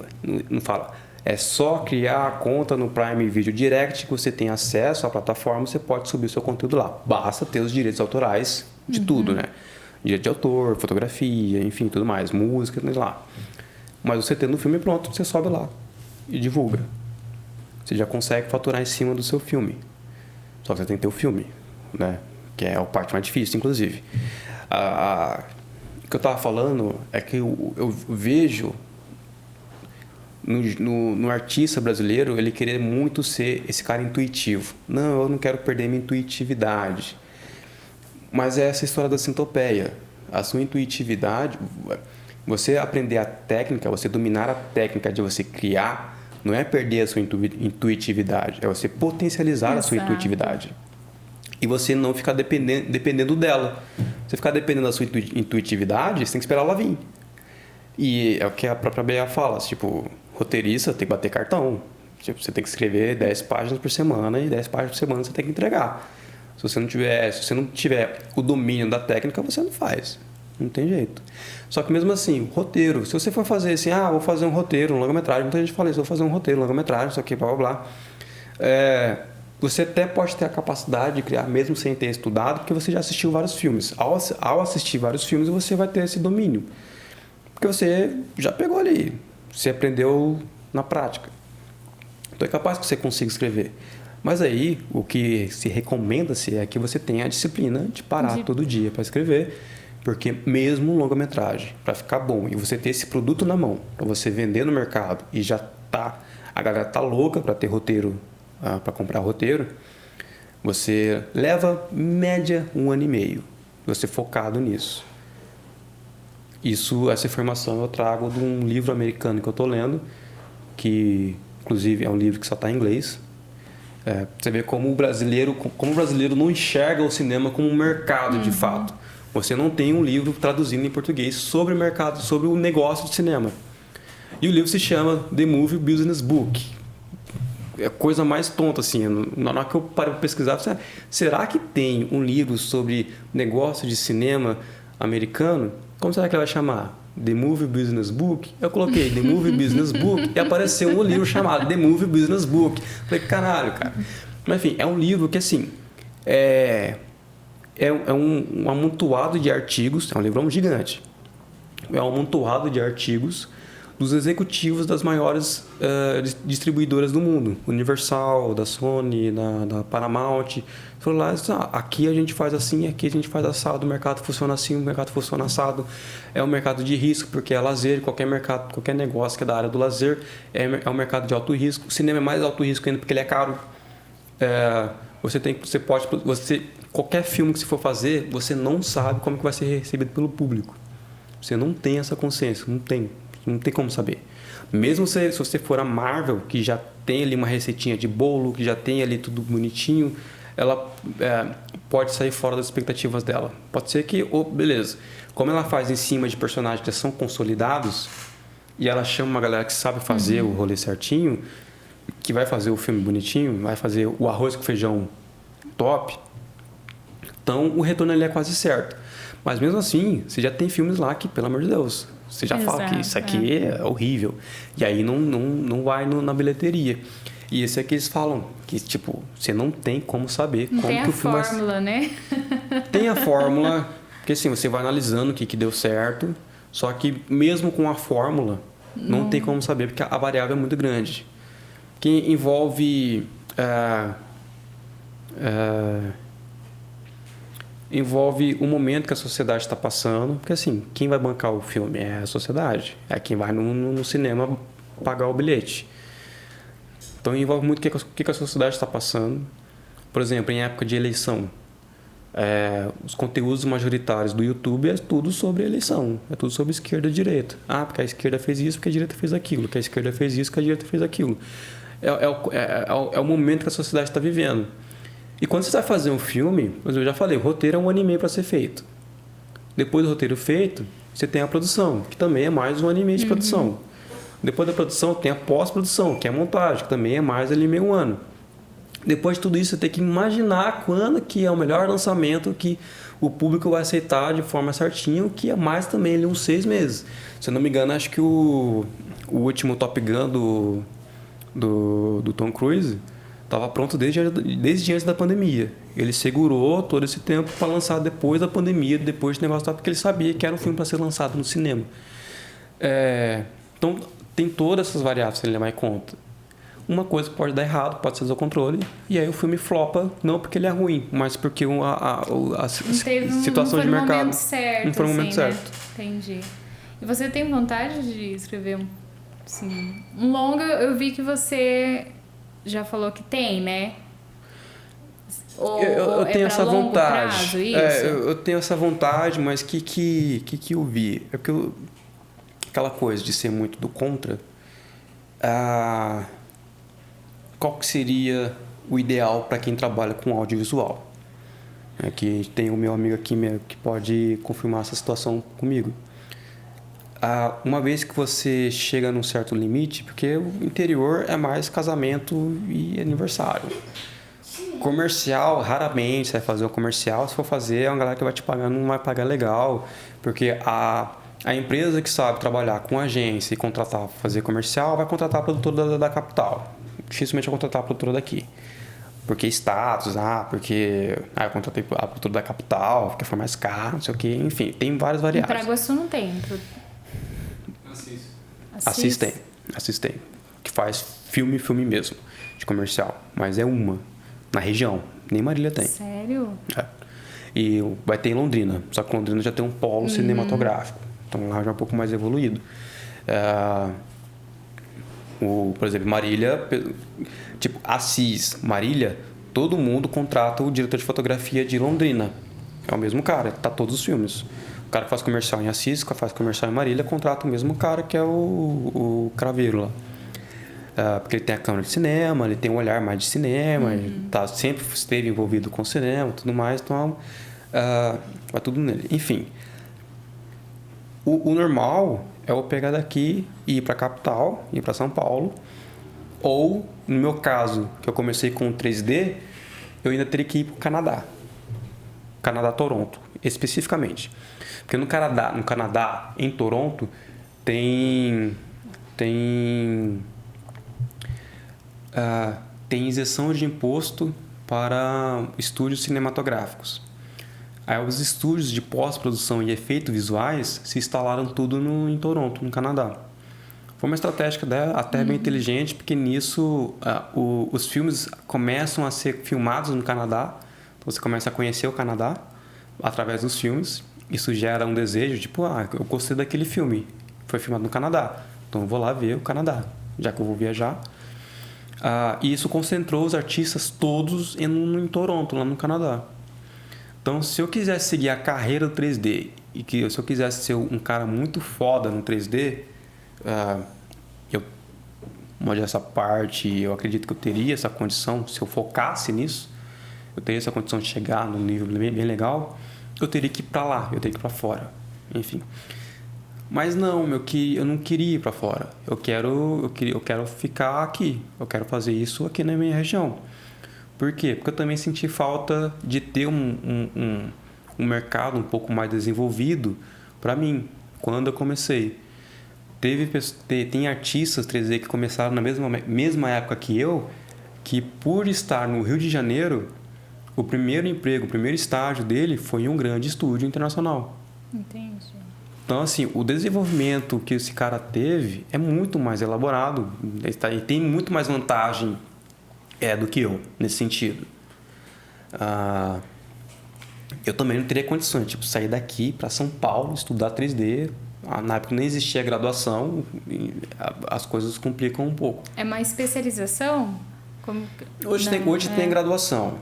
não fala. É só criar a conta no Prime Video Direct que você tem acesso à plataforma, você pode subir o seu conteúdo lá. Basta ter os direitos autorais de tudo, né? Direito de autor, fotografia, enfim, tudo mais, música, tudo lá. Mas você tendo o filme pronto, você sobe lá e divulga. Você já consegue faturar em cima do seu filme. Só que você tem que ter o filme, né? Que é a parte mais difícil, inclusive. O que eu estava falando é que eu vejo no artista brasileiro ele querer muito ser esse cara intuitivo. Não, eu não quero perder minha intuitividade. Mas é essa história da centopeia. A sua intuitividade, você aprender a técnica, você dominar a técnica de você criar, não é perder a sua intuitividade, é você potencializar a sua intuitividade. E você não ficar dependendo dela. Você ficar dependendo da sua intuitividade, você tem que esperar ela vir. E é o que a própria Bea fala, tipo, roteirista tem que bater cartão. Tipo, você tem que escrever 10 páginas por semana e 10 páginas por semana você tem que entregar. Se você não tiver o domínio da técnica, você não faz. Não tem jeito. Só que mesmo assim, roteiro. Se você for fazer assim, vou fazer um roteiro, um longa-metragem. Muita gente fala isso, vou fazer um roteiro, um longa-metragem, isso aqui, blá, blá, blá. Você até pode ter a capacidade de criar, mesmo sem ter estudado, porque você já assistiu vários filmes. Ao assistir vários filmes, você vai ter esse domínio. Porque você já pegou ali. Você aprendeu na prática. Então é capaz que você consiga escrever. Mas aí, o que se recomenda-se é que você tenha a disciplina de parar todo dia para escrever, porque mesmo um longa-metragem, para ficar bom, e você ter esse produto na mão, para você vender no mercado, e a galera tá louca para ter roteiro, para comprar roteiro, você leva, média, 1 ano e meio, você focado nisso. Essa informação eu trago de um livro americano que eu estou lendo, que, inclusive, é um livro que só está em inglês. Você vê como o brasileiro não enxerga o cinema como um mercado de fato. Você não tem um livro traduzindo em português sobre o mercado, sobre o negócio de cinema. E o livro se chama The Movie Business Book. É a coisa mais tonta, assim. Na hora que eu parei para pesquisar, será que tem um livro sobre negócio de cinema americano? Como será que ele vai chamar? The Movie Business Book? Eu coloquei The Movie Business Book e apareceu um livro chamado The Movie Business Book. Falei, caralho, cara. Mas enfim, é um livro que assim, é um amontoado de artigos, é um livrão gigante. É um amontoado de artigos dos executivos das maiores distribuidoras do mundo. Universal, da Sony, da Paramount. Falou lá, aqui a gente faz assim, aqui a gente faz assado, o mercado funciona assim, o mercado funciona assado. É um mercado de risco, porque é lazer, qualquer mercado, qualquer negócio que é da área do lazer é um mercado de alto risco. O cinema é mais alto risco ainda porque ele é caro. Qualquer filme que você for fazer, você não sabe como que vai ser recebido pelo público. Você não tem essa consciência, não tem como saber. Mesmo se você for a Marvel, que já tem ali uma receitinha de bolo, que já tem ali tudo bonitinho, ela pode sair fora das expectativas dela. Pode ser que, beleza, como ela faz em cima de personagens que já são consolidados, e ela chama uma galera que sabe fazer o rolê certinho, que vai fazer o filme bonitinho, vai fazer o arroz com feijão top, então o retorno ali é quase certo. Mas mesmo assim, você já tem filmes lá que, pelo amor de Deus, você já fala que isso aqui é horrível. E aí não vai na bilheteria. E esse é que eles falam, que tipo, você não tem como saber como que o filme...
Tem a fórmula, né?
Tem a fórmula, porque assim, você vai analisando o que deu certo, só que mesmo com a fórmula, não tem como saber, porque a variável é muito grande. Que envolve... envolve o momento que a sociedade está passando, porque assim, quem vai bancar o filme é a sociedade, é quem vai no cinema pagar o bilhete. Então envolve muito o que a sociedade está passando. Por exemplo, em época de eleição, os conteúdos majoritários do YouTube é tudo sobre eleição, é tudo sobre esquerda e direita. Porque a esquerda fez isso, porque a direita fez aquilo, que a esquerda fez isso, que a direita fez aquilo. É o momento que a sociedade está vivendo. E quando você vai fazer um filme, eu já falei, o roteiro é 1 ano e meio para ser feito. Depois do roteiro feito, você tem a produção, que também é mais 1 ano e meio de produção. Depois da produção, tem a pós-produção, que é a montagem, que também é mais ali meio ano. Depois de tudo isso, você tem que imaginar quando que é o melhor lançamento que o público vai aceitar de forma certinha, o que é mais também ali uns 6 meses. Se eu não me engano, acho que o último Top Gun do Tom Cruise estava pronto desde antes da pandemia. Ele segurou todo esse tempo para lançar depois da pandemia, depois do negócio, porque ele sabia que era um filme para ser lançado no cinema. Então, tem todas essas variáveis que ele levar em conta. Uma coisa que pode dar errado, pode ser do controle, e aí o filme flopa, não porque ele é ruim, mas porque a situação de mercado
não foi no momento certo. Entendi. E você tem vontade de escrever um longa? Eu vi que você já falou que tem, né?
Eu tenho essa vontade.
Prazo, isso?
Eu tenho essa vontade, mas o que eu vi? É porque aquela coisa de ser muito do contra, qual que seria o ideal para quem trabalha com audiovisual? Que tem o meu amigo aqui que pode confirmar essa situação comigo. Uma vez que você chega num certo limite, porque o interior é mais casamento e aniversário. Comercial, raramente você vai fazer um comercial. Se for fazer, é uma galera que vai te pagar, não vai pagar legal, porque a empresa que sabe trabalhar com agência e contratar, fazer comercial, vai contratar a produtora da capital. Dificilmente vai contratar a produtora daqui. Porque status, porque eu contratei a produtora da capital, porque foi mais caro, não sei o quê. Enfim, tem várias variáveis.
Em Paraguaçu não tem.
Assis tem. Que faz filme mesmo, de comercial. Mas é uma, na região. Nem Marília tem.
Sério?
E vai ter em Londrina. Só que Londrina já tem um polo cinematográfico. Então lá já é um pouco mais evoluído. Por exemplo, Marília, tipo Assis, Marília, todo mundo contrata o diretor de fotografia de Londrina. É o mesmo cara, tá todos os filmes. O cara que faz comercial em Assis, que faz comercial em Marília, contrata o mesmo cara que é o Craveiro lá. Porque ele tem a câmera de cinema, ele tem um olhar mais de cinema, ele sempre esteve envolvido com cinema e tudo mais, então vai tudo nele. Enfim, o normal é eu pegar daqui e ir para a capital, ir para São Paulo, ou, no meu caso, que eu comecei com 3D, eu ainda teria que ir para o Canadá, Toronto, especificamente. Porque no Canadá, em Toronto, tem isenção de imposto para estúdios cinematográficos. Aí os estúdios de pós-produção e efeitos visuais se instalaram tudo em Toronto, no Canadá. Foi uma estratégia até bem inteligente, porque nisso os filmes começam a ser filmados no Canadá. Então você começa a conhecer o Canadá através dos filmes. Isso gera um desejo, tipo, eu gostei daquele filme, foi filmado no Canadá, então eu vou lá ver o Canadá, já que eu vou viajar. E isso concentrou os artistas todos em Toronto, lá no Canadá. Então, se eu quisesse seguir a carreira do 3D e se eu quisesse ser um cara muito foda no 3D, essa parte, eu acredito que eu teria essa condição, se eu focasse nisso, eu teria essa condição de chegar num nível bem legal, eu teria que ir para lá, eu teria que ir para fora, enfim. Mas não, eu não queria ir para fora, eu quero ficar aqui, eu quero fazer isso aqui na minha região. Por quê? Porque eu também senti falta de ter um um mercado um pouco mais desenvolvido para mim, quando eu comecei. Tem artistas 3D que começaram na mesma época que eu, que por estar no Rio de Janeiro, o primeiro emprego, o primeiro estágio dele foi em um grande estúdio internacional.
Entendi.
Então, assim, o desenvolvimento que esse cara teve é muito mais elaborado, ele tem muito mais vantagem do que eu, nesse sentido. Eu também não teria condições, tipo, sair daqui para São Paulo, estudar 3D. Na época nem existia graduação, as coisas complicam um pouco.
É uma especialização?
Hoje tem graduação.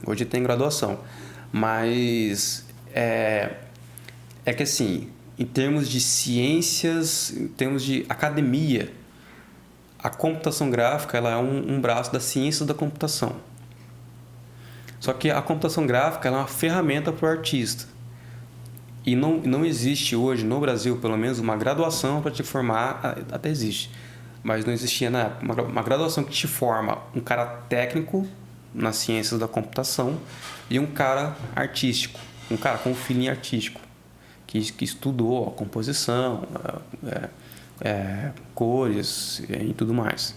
Hoje tem graduação. Mas é que assim, em termos de ciências, em termos de academia, a computação gráfica ela é um braço da ciência da computação. Só que a computação gráfica ela é uma ferramenta para o artista. E não existe hoje, no Brasil, pelo menos, uma graduação para te formar, até existe, mas não existia na época, uma graduação que te forma um cara técnico nas ciências da computação e um cara artístico, um cara com feeling artístico, que estudou a composição, cores e tudo mais.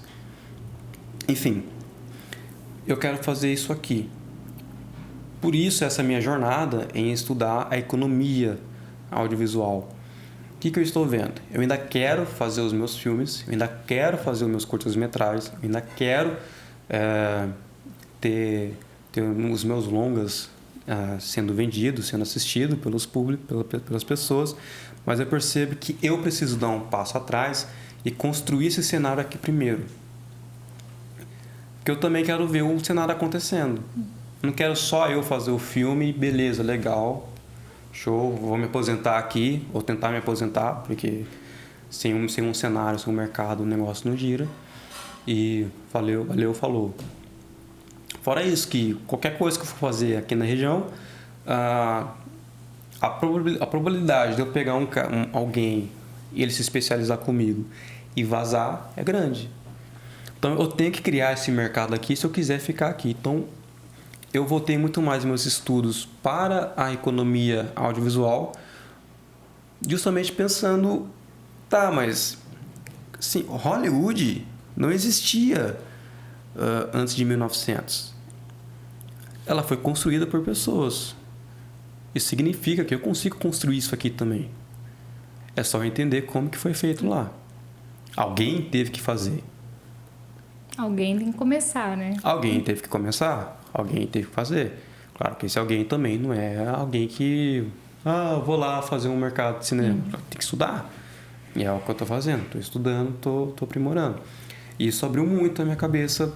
Enfim, eu quero fazer isso aqui. Por isso, essa minha jornada em estudar a economia audiovisual. O que eu estou vendo? Eu ainda quero fazer os meus filmes, eu ainda quero fazer os meus curtas-metragens, eu ainda quero ter os meus longas sendo vendidos, sendo assistidos pelos públicos, pelas pessoas, mas eu percebo que eu preciso dar um passo atrás e construir esse cenário aqui primeiro. Porque eu também quero ver o cenário acontecendo. Não quero só eu fazer o filme, beleza, legal, show, vou me aposentar aqui, vou tentar me aposentar, porque sem um cenário, sem um mercado, o negócio não gira. E valeu, falou. Fora isso, que qualquer coisa que eu for fazer aqui na região, a probabilidade de eu pegar alguém e ele se especializar comigo e vazar é grande. Então eu tenho que criar esse mercado aqui se eu quiser ficar aqui. Então eu voltei muito mais meus estudos para a economia audiovisual, justamente pensando, mas assim, Hollywood não existia antes de 1900. Ela foi construída por pessoas. Isso significa que eu consigo construir isso aqui também. É só entender como que foi feito lá. Alguém teve que fazer.
Alguém tem que começar, né?
Alguém teve que começar. Alguém teve que fazer. Claro que esse alguém também não é alguém que... vou lá fazer um mercado de cinema. Tem que estudar. E é o que eu estou fazendo. Estou estudando, estou aprimorando. E isso abriu muito a minha cabeça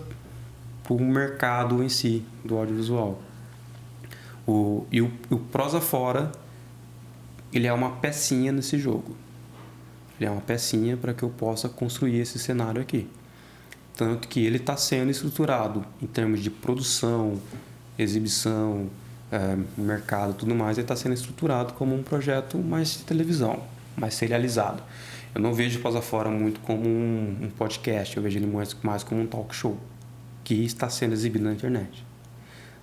para o mercado em si, do audiovisual. O Prosa Fora, ele é uma pecinha nesse jogo. Ele é uma pecinha para que eu possa construir esse cenário aqui. Tanto que ele está sendo estruturado em termos de produção, exibição, mercado e tudo mais. Ele está sendo estruturado como um projeto mais de televisão, mais serializado. Eu não vejo o Prosa Fora muito como um podcast, eu vejo ele mais como um talk show, que está sendo exibido na internet.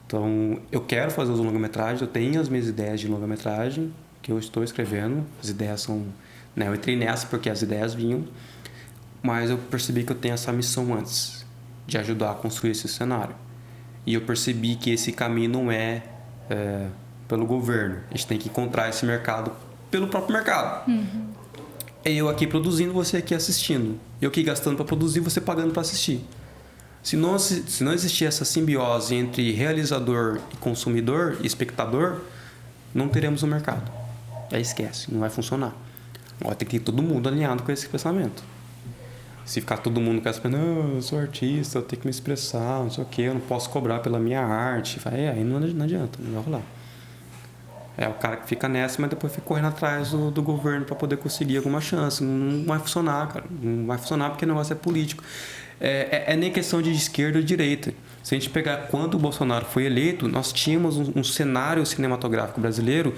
Então, eu quero fazer os longa-metragens, eu tenho as minhas ideias de longa-metragem, que eu estou escrevendo. As ideias são... eu entrei nessa porque as ideias vinham, mas eu percebi que eu tenho essa missão antes, de ajudar a construir esse cenário. E eu percebi que esse caminho não é pelo governo. A gente tem que encontrar esse mercado pelo próprio mercado. É eu aqui produzindo, você aqui assistindo. Eu aqui gastando para produzir, você pagando para assistir. Se não existir essa simbiose entre realizador e consumidor e espectador, não teremos um mercado. Aí esquece, não vai funcionar. Agora tem que ter todo mundo alinhado com esse pensamento. Se ficar todo mundo com essa não, eu sou artista, eu tenho que me expressar, não sei o quê, eu não posso cobrar pela minha arte. Aí não adianta, não vai rolar. É o cara que fica nessa, mas depois fica correndo atrás do governo para poder conseguir alguma chance. Não vai funcionar, cara. Não vai funcionar porque o negócio é político. É nem questão de esquerda ou direita. Se a gente pegar quando o Bolsonaro foi eleito, nós tínhamos um cenário cinematográfico brasileiro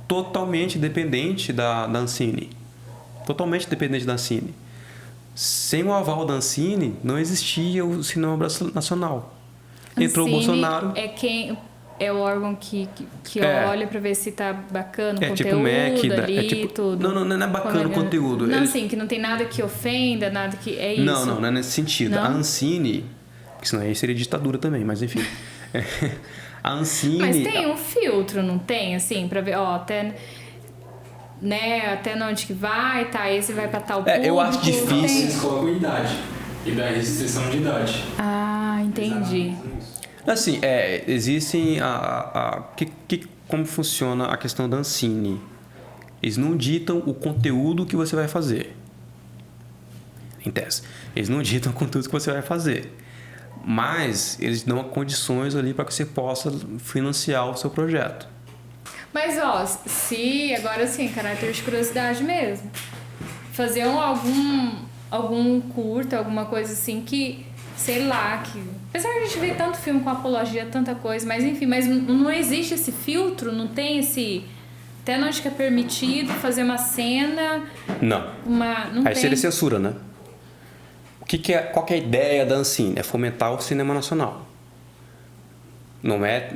totalmente dependente da Ancine. Totalmente dependente da Ancine. Sem o aval da Ancine, não existia o cinema nacional. Entrou o Bolsonaro...
é o órgão que olha pra ver se tá bacana o conteúdo
tipo MEC,
ali, tudo.
Não é bacana o conteúdo.
Não, sim, que não tem nada que ofenda, nada que... É isso.
Não é nesse sentido.
Não?
A Ancine, porque senão aí seria ditadura também, mas enfim. A Ancine...
Mas tem um filtro, não tem? Assim, pra ver, até... Né, até onde que vai, tá? Esse vai pra tal público.
Eu acho difícil.
Eles colocam idade. E da restrição de idade.
Ah, entendi.
Assim, existem como funciona a questão da Ancine. Eles não ditam o conteúdo que você vai fazer. Em tese. Eles não ditam o conteúdo que você vai fazer. Mas eles dão condições ali para que você possa financiar o seu projeto.
Mas, se agora sim, caráter de curiosidade mesmo. Fazer algum curta, alguma coisa assim que, sei lá, que... Apesar de a gente ver tanto filme com apologia, tanta coisa, mas enfim, mas não existe esse filtro, não tem esse... Até onde que é permitido fazer uma cena...
Não.
Não
aí
tem.
seria censura, né? Qual que é a ideia da Ancine? É fomentar o cinema nacional. Não é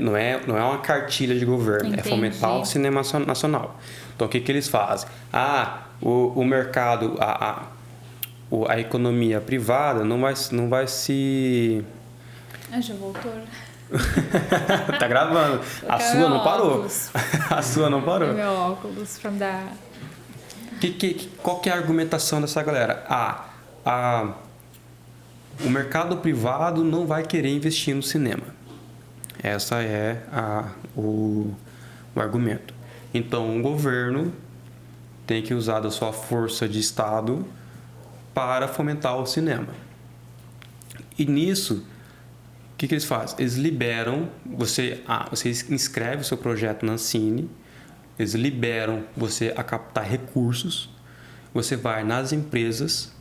uma cartilha de governo.
Entendi.
É fomentar o cinema nacional. Então, o que eles fazem? O mercado... A economia privada não vai se...
Já voltou.
Tá gravando. A sua não parou. A sua não parou.
Meu óculos from the...
Qual que é a argumentação dessa galera? O mercado privado não vai querer investir no cinema. Essa é o argumento. Então, o governo tem que usar da sua força de Estado para fomentar o cinema. E nisso, o que eles fazem? Eles liberam, você inscreve o seu projeto na Ancine, eles liberam você a captar recursos, você vai nas empresas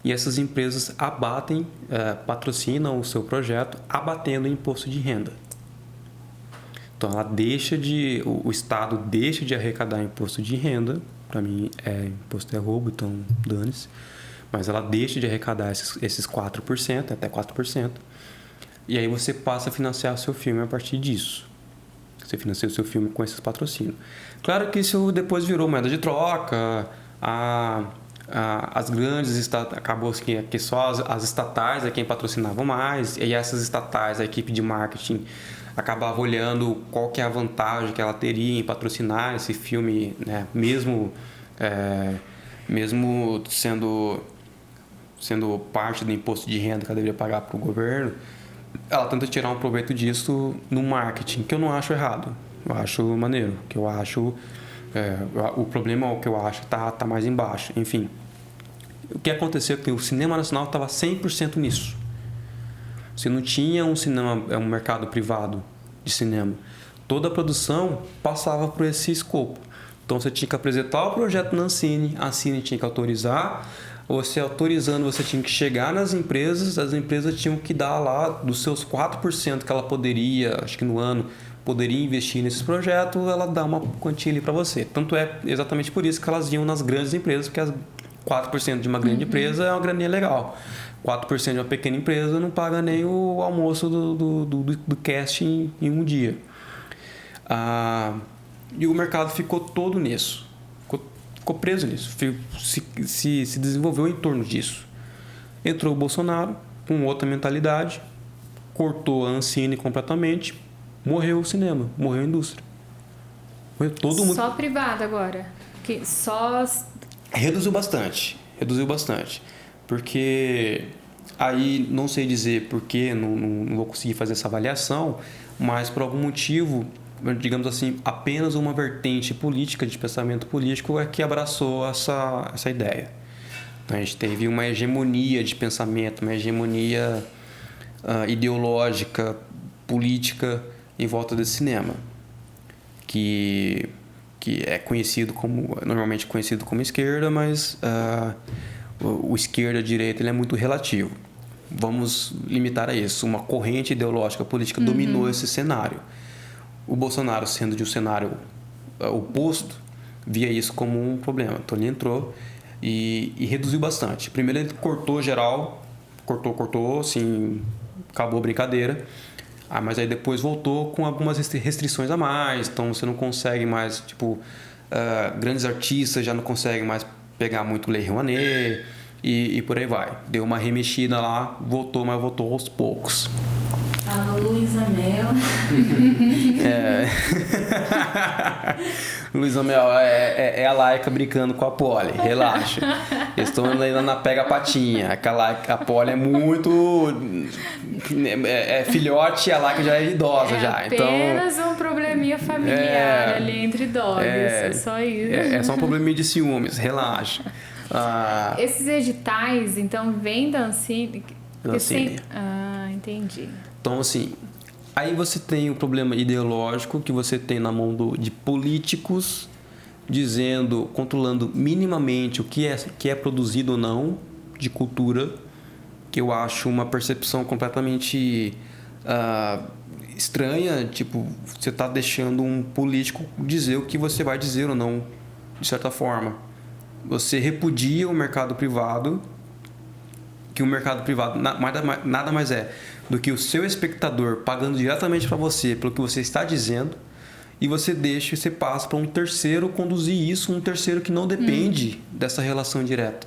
e essas empresas patrocinam o seu projeto abatendo o imposto de renda. Então, o Estado deixa de arrecadar imposto de renda, para mim, imposto é roubo, então dane-se. Mas ela deixa de arrecadar esses 4%, até 4%. E aí você passa a financiar o seu filme a partir disso. Você financia o seu filme com esses patrocínios. Claro que isso depois virou moeda de troca. As grandes acabou que só as estatais é quem patrocinavam mais. E essas estatais, a equipe de marketing, acabava olhando qual que é a vantagem que ela teria em patrocinar esse filme, né? Mesmo sendo parte do imposto de renda que ela deveria pagar para o governo, ela tenta tirar um proveito disso no marketing, que eu não acho errado. Eu acho maneiro, que eu acho... o problema, o que eu acho, tá mais embaixo. Enfim, o que aconteceu é que o cinema nacional estava 100% nisso. Você não tinha um mercado privado de cinema. Toda a produção passava por esse escopo. Então, você tinha que apresentar o projeto na Ancine, a Ancine tinha que autorizar. Você autorizando, você tinha que chegar nas empresas, as empresas tinham que dar lá dos seus 4% que ela poderia, acho que no ano, poderia investir nesses projetos, ela dá uma quantia ali para você. Tanto é exatamente por isso que elas iam nas grandes empresas, porque as 4% de uma grande empresa é uma graninha legal. 4% de uma pequena empresa não paga nem o almoço do casting em um dia. E o mercado ficou todo nisso. Ficou preso nisso. Se desenvolveu em torno disso. Entrou o Bolsonaro com outra mentalidade, cortou a Ancine completamente, morreu o cinema, morreu a indústria. Morreu todo mundo.
Só privado agora? Que só...
Reduziu bastante. Porque aí não sei dizer porquê, não vou conseguir fazer essa avaliação, mas por algum motivo, digamos assim, apenas uma vertente política, de pensamento político, é que abraçou essa ideia. Então, a gente teve uma hegemonia de pensamento, uma hegemonia ideológica, política em volta desse cinema, que é normalmente conhecido como esquerda, mas o esquerda e a direita ele é muito relativo. Vamos limitar a isso. Uma corrente ideológica política dominou esse cenário. O Bolsonaro, sendo de um cenário oposto, via isso como um problema. Então ele entrou e reduziu bastante. Primeiro ele cortou geral, cortou, assim, acabou a brincadeira. Mas aí depois voltou com algumas restrições a mais, então você não consegue mais, tipo, grandes artistas já não conseguem mais pegar muito Lei Rouanet e por aí vai. Deu uma remexida lá, voltou, mas voltou aos poucos.
A Luísa Mel.
Luísa Mel é a Laika brincando com a Polly, relaxa. Eles estão ainda na pega-patinha. A Polly é muito. É filhote e a Laika já é idosa já.
Apenas um probleminha familiar ali entre dogs. É só isso.
É só um probleminha de ciúmes, relaxa.
Esses editais, então, vêm da Ancine?
Ancine.
Entendi.
Então, assim, aí você tem o problema ideológico que você tem na mão de políticos dizendo, controlando minimamente o que é produzido ou não de cultura, que eu acho uma percepção completamente estranha. Tipo, você está deixando um político dizer o que você vai dizer ou não, de certa forma. Você repudia o mercado privado, que o mercado privado nada mais é do que o seu espectador pagando diretamente para você pelo que você está dizendo, e você passa para um terceiro conduzir isso, um terceiro que não depende dessa relação direta.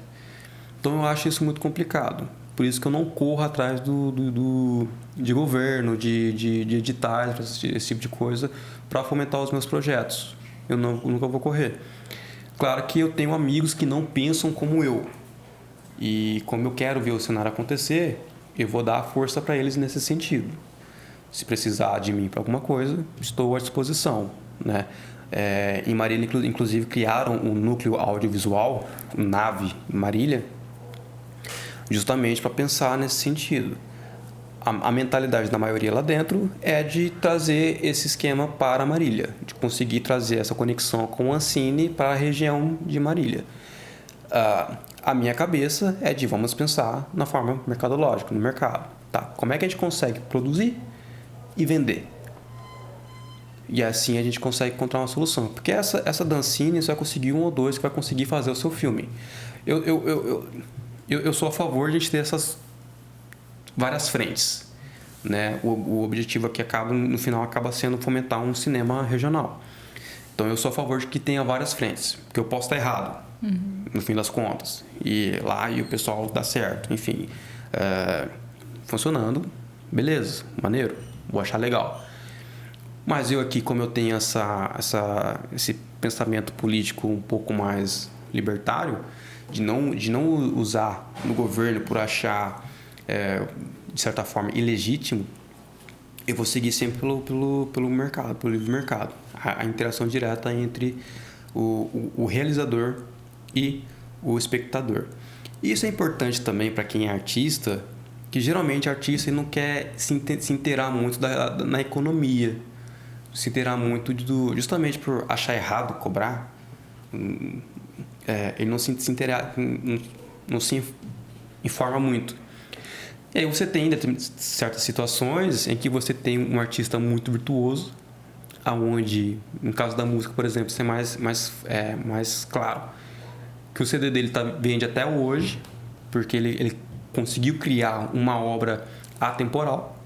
Então eu acho isso muito complicado. Por isso que eu não corro atrás de governo, de editais, esse tipo de coisa, para fomentar os meus projetos. Eu nunca vou correr. Claro que eu tenho amigos que não pensam como eu. E como eu quero ver o cenário acontecer, eu vou dar força para eles nesse sentido. Se precisar de mim para alguma coisa, estou à disposição, né? Em Marília, inclusive, criaram um núcleo audiovisual, NAVE Marília, justamente para pensar nesse sentido. A mentalidade da maioria lá dentro é de trazer esse esquema para Marília, de conseguir trazer essa conexão com a Ancine para a região de Marília. A minha cabeça é de vamos pensar na forma mercadológica, no mercado. Tá? Como é que a gente consegue produzir e vender? E assim a gente consegue encontrar uma solução. Porque essa dancinha você vai conseguir um ou dois que vai conseguir fazer o seu filme. Eu sou a favor de a gente ter essas várias frentes, né? O objetivo aqui no final acaba sendo fomentar um cinema regional. Então eu sou a favor de que tenha várias frentes, porque eu posso estar errado, no fim das contas, e o pessoal dá certo, enfim, funcionando, beleza, maneiro, vou achar legal. Mas eu aqui, como eu tenho esse pensamento político um pouco mais libertário, de não usar no governo por achar de certa forma ilegítimo, eu vou seguir sempre pelo mercado, pelo livre mercado, a interação direta entre o realizador e o espectador. E isso é importante também para quem é artista, que geralmente artista não quer se inteirar muito na economia, se inteirar muito justamente por achar errado cobrar. Ele não se inteira, não se informa muito. E aí você tem certas situações em que você tem um artista muito virtuoso, aonde, no caso da música, por exemplo, isso é mais claro, que o CD dele vende até hoje, porque ele conseguiu criar uma obra atemporal,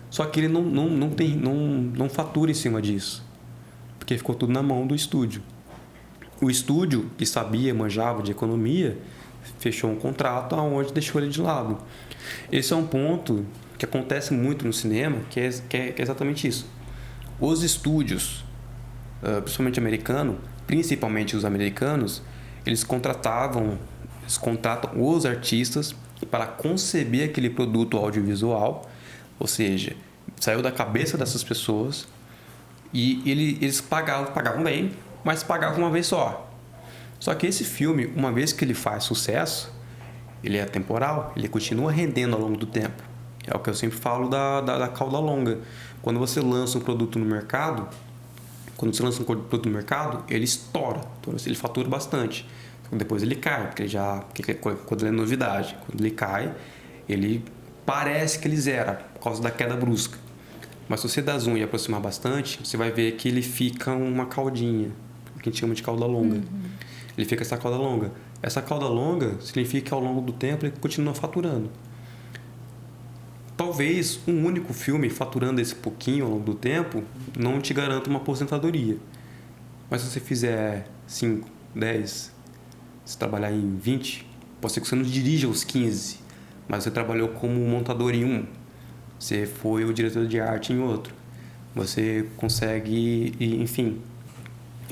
só que ele não fatura em cima disso, porque ficou tudo na mão do estúdio. O estúdio, que manjava de economia, fechou um contrato aonde deixou ele de lado. Esse é um ponto que acontece muito no cinema, que é exatamente isso. Os estúdios, principalmente principalmente os americanos, eles contratam os artistas para conceber aquele produto audiovisual, ou seja, saiu da cabeça dessas pessoas e eles pagavam bem, mas pagavam uma vez só. Só que esse filme, uma vez que ele faz sucesso, ele é temporal, ele continua rendendo ao longo do tempo. É o que eu sempre falo da cauda longa. Quando você lança um produto no mercado, ele estoura, ele fatura bastante. Depois ele cai, porque quando ele é novidade. Quando ele cai, ele parece que ele zera, por causa da queda brusca. Mas se você dá zoom e aproximar bastante, você vai ver que ele fica uma caudinha, que a gente chama de cauda longa. Ele fica essa cauda longa. Essa cauda longa significa que ao longo do tempo ele continua faturando. talvez um único filme faturando esse pouquinho ao longo do tempo não te garanta uma aposentadoria. Mas se você fizer 5, 10, se trabalhar em 20, pode ser que você não dirija os 15, mas você trabalhou como montador em um, você foi o diretor de arte em outro. Você consegue, enfim,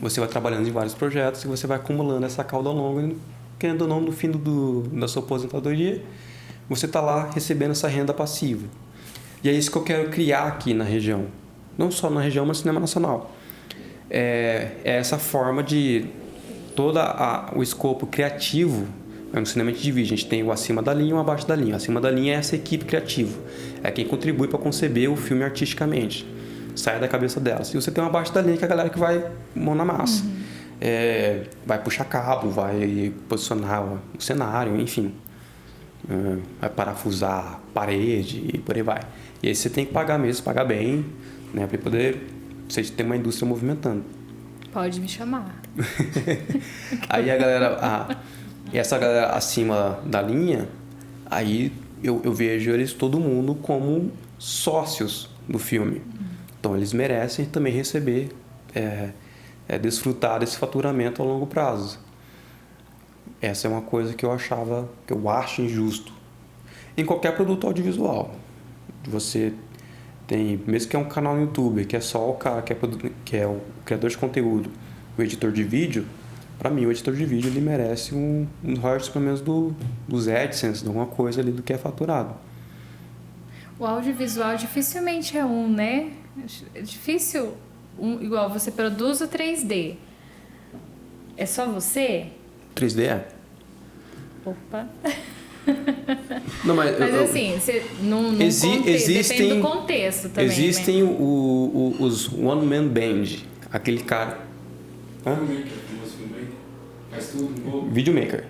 você vai trabalhando em vários projetos e você vai acumulando essa cauda longa e, querendo ou não, no fim da sua aposentadoria, você está lá recebendo essa renda passiva. E é isso que eu quero criar aqui na região. Não só na região, mas no cinema nacional. É essa forma de todo o escopo criativo. No cinema a gente divide, a gente tem o acima da linha e o abaixo da linha. O acima da linha é essa equipe criativa. É quem contribui para conceber o filme artisticamente. Sai da cabeça delas. E você tem uma abaixo da linha, que é a galera que vai mão na massa. Vai puxar cabo, vai posicionar o cenário, enfim. Vai parafusar parede e por aí vai. E aí você tem que pagar mesmo, pagar bem, né, para poder você ter uma indústria movimentando.
Pode me chamar.
Aí a galera, essa galera acima da linha, aí eu vejo eles, todo mundo, como sócios do filme. Então eles merecem também receber, desfrutar desse faturamento a longo prazo. Essa é uma coisa que eu acho injusto. Em qualquer produto audiovisual. Você tem, mesmo que é um canal no YouTube, que é só o cara que é o criador de conteúdo, o editor de vídeo, para mim o editor de vídeo ele merece um royalties pelo menos dos AdSense, de alguma coisa ali do que é faturado.
O audiovisual dificilmente é né? É difícil, igual você produz o 3D. É só você?
3D é?
Opa.
Não, mas
assim, você depende do contexto também.
Existem, né? Os One Man Band, aquele cara.
Filmmaker, faz tudo um pouco.
Videomaker.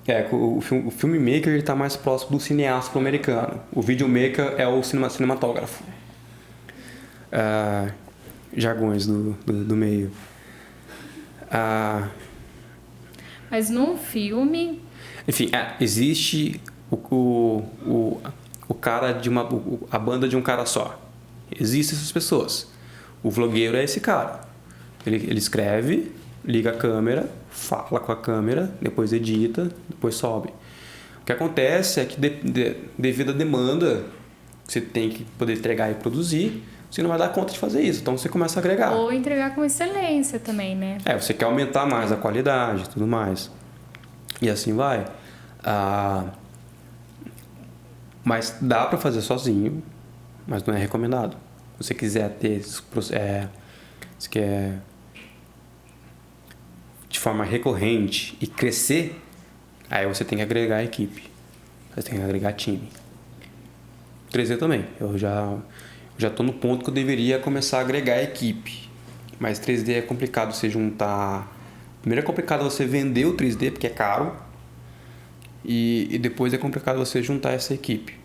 Filmmaker.
O filmmaker está mais próximo do cineasta americano. O videomaker é o cinematógrafo. Jargões do meio.
Mas num filme...
Enfim, existe o cara a banda de um cara só. Existem essas pessoas. O vlogueiro é esse cara. Ele escreve, liga a câmera, fala com a câmera, depois edita, depois sobe. O que acontece é que devido à demanda, você tem que poder entregar e produzir, você não vai dar conta de fazer isso. Então você começa a agregar.
Ou entregar com excelência também, né?
Você quer aumentar mais a qualidade e tudo mais. E assim vai. Mas dá para fazer sozinho, mas não é recomendado. Se você quiser ter... se quer de forma recorrente e crescer, aí você tem que agregar a equipe. Você tem que agregar time. 3D também. Eu já tô no ponto que eu deveria começar a agregar a equipe. Mas 3D é complicado você juntar... Primeiro é complicado você vender o 3D, porque é caro. E depois é complicado você juntar essa equipe.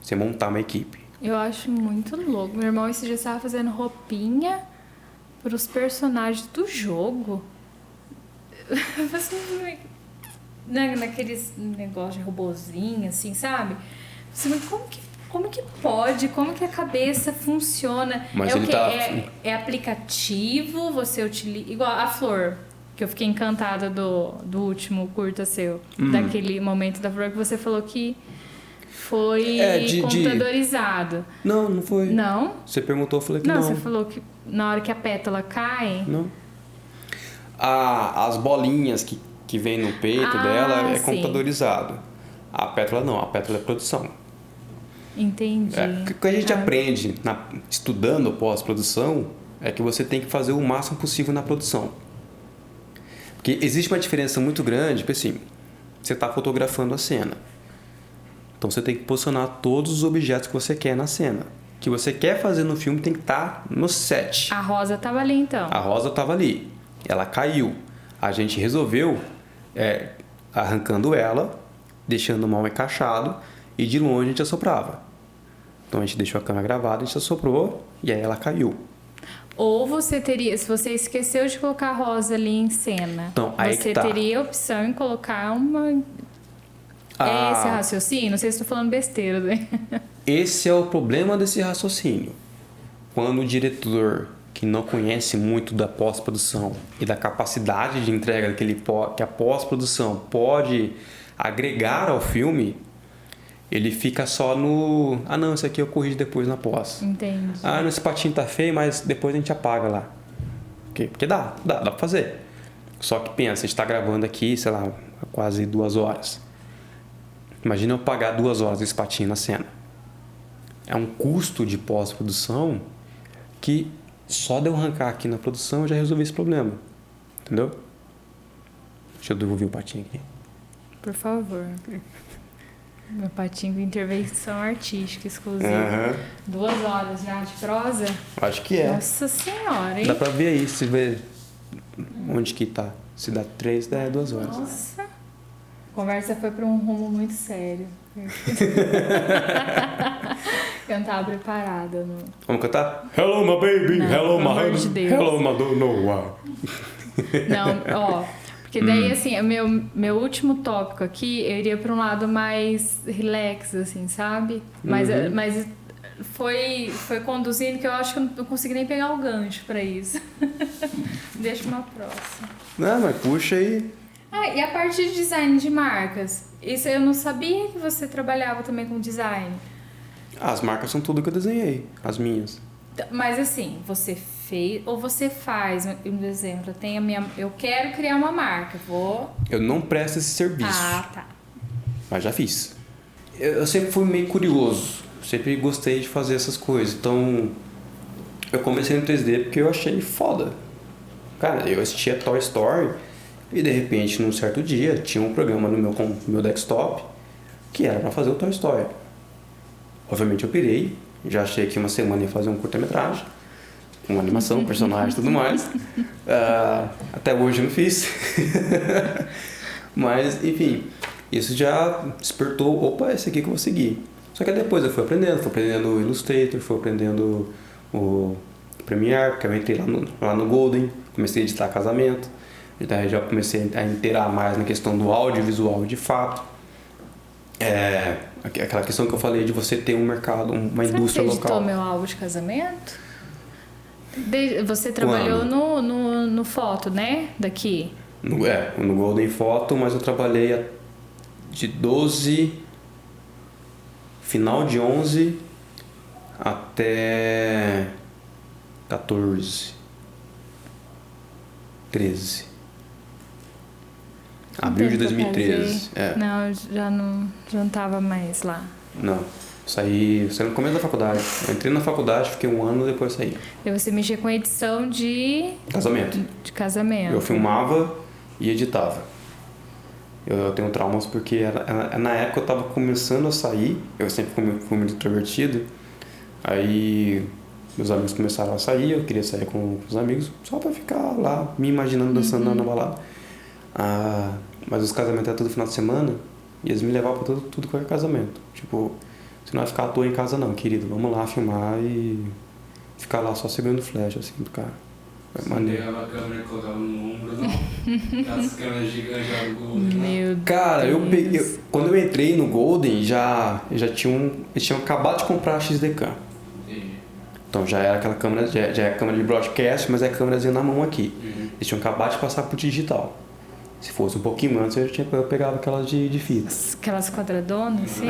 Você montar uma equipe.
Eu acho muito louco. Meu irmão esse dia estava fazendo roupinha para os personagens do jogo. Naqueles negócios de robozinho, assim, sabe? Como que pode? Como que a cabeça funciona?
Mas
é aplicativo, você utiliza... Igual a Flor, que eu fiquei encantada do último curta seu. Daquele momento da Flor que você falou que foi computadorizado.
Não foi.
Não?
Você perguntou, eu falei que não.
Não, você falou que na hora que a pétala cai...
Não. As bolinhas que vem no peito dela é computadorizado. A pétala não, a pétala é produção.
Entendi.
O que a gente aprende estudando pós-produção é que você tem que fazer o máximo possível na produção. Porque existe uma diferença muito grande, porque assim, você está fotografando a cena. Então você tem que posicionar todos os objetos que você quer na cena. O que você quer fazer no filme tem que estar no set.
A Rosa estava ali então.
A Rosa estava ali. Ela caiu. A gente resolveu arrancando ela, deixando mal encaixado e de longe a gente assoprava. Então a gente deixou a câmera gravada, a gente assoprou e aí ela caiu.
Ou você teria, se você esqueceu de colocar a Rosa ali em cena,
então, aí
você teria a opção em colocar uma... É esse raciocínio? Não sei se estou falando besteira, né?
Esse é o problema desse raciocínio. Quando o diretor, que não conhece muito da pós-produção e da capacidade de entrega que a pós-produção pode agregar ao filme, ele fica só no... não, isso aqui eu corrijo depois na pós.
Entendi.
Esse patinho tá feio, mas depois a gente apaga lá. Porque dá pra fazer. Só que pensa, a gente tá gravando aqui, sei lá, quase 2 horas. Imagina eu pagar 2 horas desse patinho na cena. É um custo de pós-produção que só de eu arrancar aqui na produção eu já resolvi esse problema. Entendeu? Deixa eu devolver o patinho aqui.
Por favor. Meu patinho com intervenção artística exclusiva. 2 horas já de prosa?
Acho que é.
Nossa senhora, hein?
Dá pra ver aí, se vê onde que tá. Se dá 3, dá 2 horas.
Nossa. A conversa foi pra um rumo muito sério. Eu não tava preparada. Não.
Vamos cantar? Hello, my baby.
Não,
Hello, my
amor de
honey.
Deus.
Hello, my don't know why.
Não, ó... Porque daí, assim, meu último tópico aqui, eu iria pra um lado mais relax, assim, sabe? Mas foi conduzindo que eu acho que eu não consegui nem pegar o gancho pra isso. Deixa uma próxima.
Não, mas puxa aí.
E a parte de design de marcas? Isso eu não sabia que você trabalhava também com design.
As marcas são tudo que eu desenhei, as minhas.
Mas assim, você fez ou você faz, um exemplo, eu quero criar uma marca,
Eu não presto esse serviço.
Tá.
Mas já fiz. Eu sempre fui meio curioso, sempre gostei de fazer essas coisas. Então, eu comecei no 3D porque eu achei foda. Cara, eu assistia Toy Story e de repente, num certo dia, tinha um programa no meu desktop que era pra fazer o Toy Story. Obviamente eu pirei, já achei que uma semana ia fazer um curta-metragem, uma animação, personagem e tudo mais. Até hoje eu não fiz. Mas, enfim, isso já despertou, opa, esse aqui que eu vou seguir. Só que depois eu fui aprendendo o Illustrator, fui aprendendo o Premiere, porque eu entrei lá no Golden, comecei a editar casamento. E daí já comecei a inteirar mais na questão do audiovisual de fato. Aquela questão que eu falei de você ter um mercado, uma indústria local. Você
editou meu álbum de casamento? Você trabalhou no foto, né? Daqui?
No Golden Photo, mas eu trabalhei de 12, final de 11 até 14, 13. Abril de 2013.
Não, já não tava mais lá.
Não. Saí no começo da faculdade. Eu entrei na faculdade, fiquei 1 ano, depois saí.
E você mexia com edição de...
Casamento.
De casamento.
Eu filmava e editava. Eu tenho traumas porque na época eu tava começando a sair. Eu sempre fui muito introvertido. Aí meus amigos começaram a sair, eu queria sair com os amigos só pra ficar lá me imaginando dançando na balada. Mas os casamentos eram todo final de semana e eles me levavam pra tudo qualquer casamento. Tipo, você não vai ficar à toa em casa não, querido. Vamos lá filmar e ficar lá só segurando flash assim do cara.
Você pegava a câmera e colocava no ombro, não? Aquelas câmeras gigantes lá do Golden.
Meu Deus.
Cara, quando eu entrei no Golden, eles tinham acabado de comprar a XD-Cam. Então já era aquela câmera, já é câmera de broadcast, mas é câmerazinha na mão aqui. Eles tinham acabado de passar pro digital. Se fosse um pouquinho antes, eu pegava aquelas de fita.
Aquelas quadradonas, assim?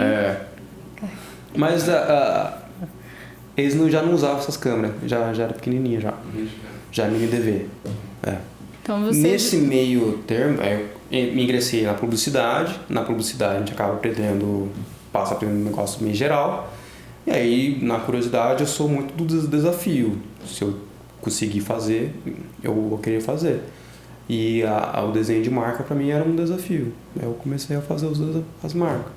Mas eles já não usavam essas câmeras, já era pequenininha já. Já mini DV.
Então você...
Nesse meio termo, eu me ingressei na publicidade. Na publicidade a gente acaba passa aprendendo um negócio meio geral. E aí, na curiosidade, eu sou muito do desafio. Se eu conseguir fazer, eu vou querer fazer. E o desenho de marca pra mim era um desafio. Aí eu comecei a fazer as marcas.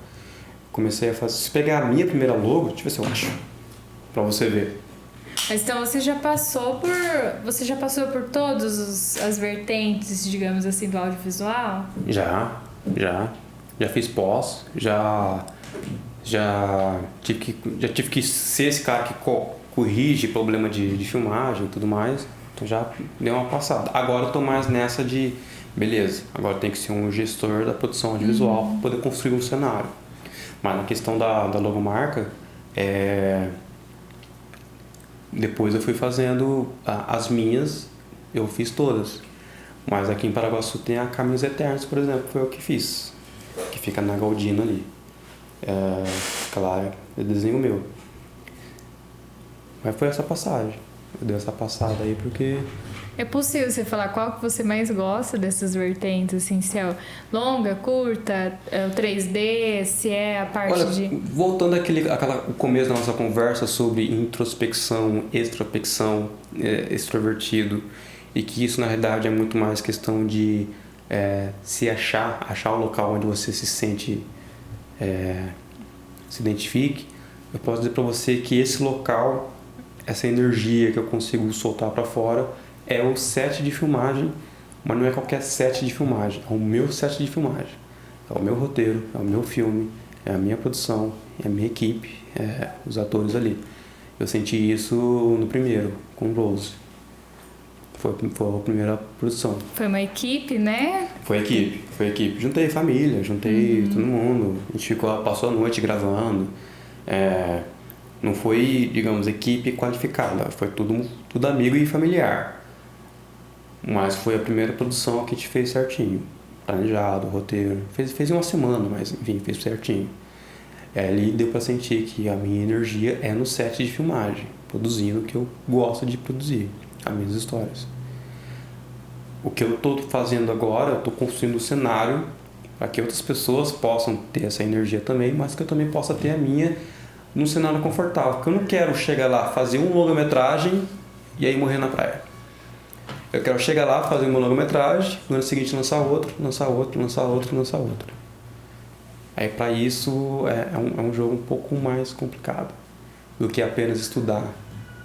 Se pegar a minha primeira logo, deixa eu ver se eu acho. Pra você ver.
Mas então você já passou por todas as vertentes, digamos assim, do audiovisual?
Já fiz pós, já tive que ser esse cara que corrige problema de filmagem e tudo mais. Então já deu uma passada. Agora eu tô mais nessa de beleza. Agora tem que ser um gestor da produção audiovisual para poder construir um cenário. Mas na questão da logomarca, depois eu fui fazendo as minhas, eu fiz todas. Mas aqui em Paraguaçu tem a Caminhos Eternos, por exemplo, foi eu que fiz. Que fica na Galdino ali. Claro, é desenho meu. Mas foi essa passagem. Eu dei essa passada aí porque...
É possível você falar qual que você mais gosta dessas vertentes, assim, se é longa, curta, o 3D, se é a parte de...
Voltando o começo da nossa conversa sobre introspecção, extrospecção, extrovertido, e que isso na realidade é muito mais questão de se achar o local onde você se sente, se identifique. Eu posso dizer para você que esse local, essa energia que eu consigo soltar para fora, é o set de filmagem, mas não é qualquer set de filmagem, é o meu set de filmagem. É o meu roteiro, é o meu filme, é a minha produção, é a minha equipe, os atores ali. Eu senti isso no primeiro, com Rose. Foi a primeira produção.
Foi uma equipe, né?
Foi equipe. Juntei família, juntei todo mundo. A gente passou a noite gravando. Não foi, digamos, equipe qualificada, foi tudo amigo e familiar. Mas foi a primeira produção que a gente fez certinho. Planejado, roteiro. Fez em uma semana, mas enfim, fez certinho. Ali deu pra sentir que a minha energia é no set de filmagem, produzindo o que eu gosto de produzir, as minhas histórias. O que eu tô fazendo agora, eu tô construindo um cenário para que outras pessoas possam ter essa energia também, mas que eu também possa ter a minha num cenário confortável. Porque eu não quero chegar lá, fazer um longa-metragem e aí morrer na praia. Eu quero chegar lá, fazer uma longa-metragem, no ano seguinte lançar outro. Aí para isso é um jogo um pouco mais complicado do que apenas estudar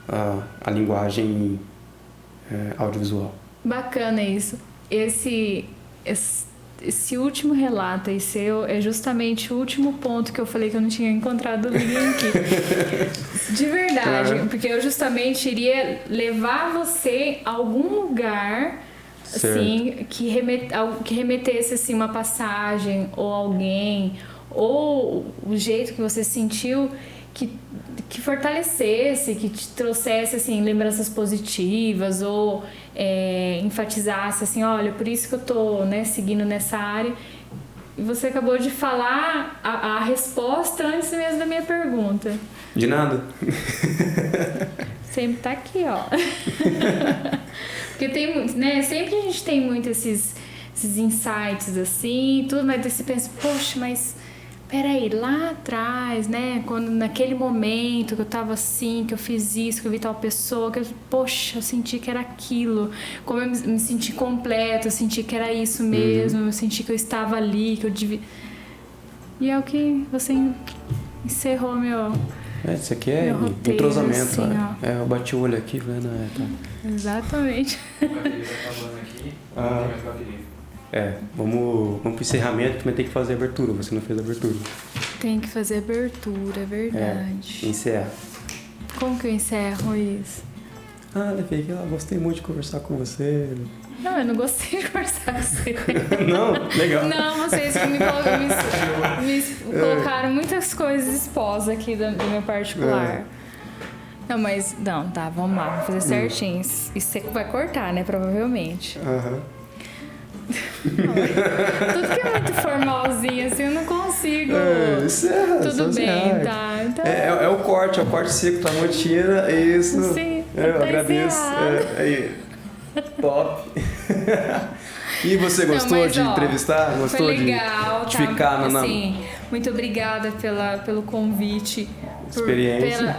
a linguagem audiovisual.
Bacana isso. Esse último relato aí seu é justamente o último ponto que eu falei que eu não tinha encontrado o link. De verdade, porque eu justamente iria levar você a algum lugar assim, que remetesse assim, uma passagem ou alguém, ou o jeito que você sentiu que fortalecesse, que te trouxesse assim, lembranças positivas ou enfatizasse assim, olha, por isso que eu tô, né, seguindo nessa área. E você acabou de falar a resposta antes mesmo da minha pergunta.
De nada.
Sempre tá aqui, ó. Porque tem muito, né? Sempre a gente tem muito esses insights assim, tudo, mas você pensa, poxa, mas peraí, lá atrás, né? Quando naquele momento que eu tava assim, que eu fiz isso, que eu vi tal pessoa, poxa, eu senti que era aquilo. Como eu me senti completo, eu senti que era isso mesmo, eu senti que eu estava ali, que eu devia. E é o que você encerrou meu.
Isso aqui é entrosamento, assim, eu bati o olho aqui, falei, tá.
Exatamente.
Vamos pro encerramento, mas tem que fazer a abertura, você não fez a abertura.
Tem que fazer abertura, é verdade.
Encerra.
Como que eu encerro isso?
Levei, gostei muito de conversar com você.
Não, eu não gostei de conversar com você.
Não? Legal.
Não, vocês que me colocaram muitas coisas expostas aqui do meu particular. Não, mas... Não, tá, vamos lá. Vamos fazer certinho. Isso você vai cortar, né? Provavelmente. Tudo que é muito formalzinho, assim, eu não consigo. Tudo bem, tá. Então...
É o corte seco da rotina, é isso.
Sim,
eu agradeço. Top. E você gostou de entrevistar? Gostou
foi legal,
de ficar
assim, muito obrigada pelo convite.
Experiência.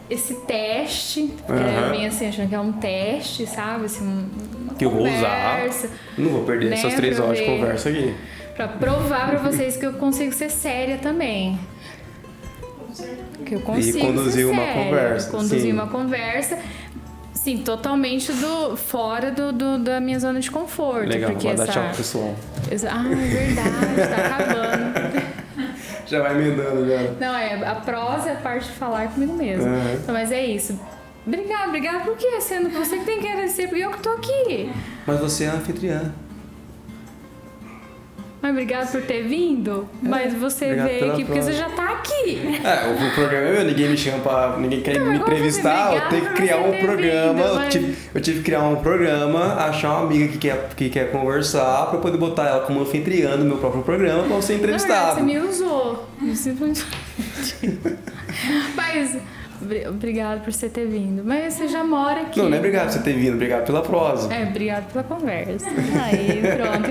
Esse teste. Eu venho assim achando que é um teste, sabe? Assim,
que eu vou usar. Não vou perder essas 3 horas de conversa aqui.
Pra provar pra vocês que eu consigo ser séria também. Que eu consigo
conduzir
ser
uma
séria.
Conversa.
Conduzir uma conversa. Sim, totalmente fora da minha zona de conforto.
Legal,
porque
vai dar tchau pro pessoal.
É verdade, tá acabando.
Já vai emendando, já.
Não, a prosa é a parte de falar comigo mesmo. Então, mas é isso. Obrigada por quê? Sendo que você que tem que agradecer, porque eu que tô aqui.
Mas você é a anfitriã.
Mas obrigado por ter vindo. Mas você veio aqui porque você já tá aqui.
O programa é meu, ninguém me chama ninguém quer me entrevistar, eu tenho que criar um programa. Eu tive que criar um programa, achar uma amiga que quer conversar pra eu poder botar ela como anfitriã no meu próprio programa pra você entrevistar.
Você me usou. Mas obrigado por você ter vindo. Mas você já mora aqui.
Não é obrigado por você ter vindo, obrigado pela prosa.
Obrigado pela conversa. Aí, pronto.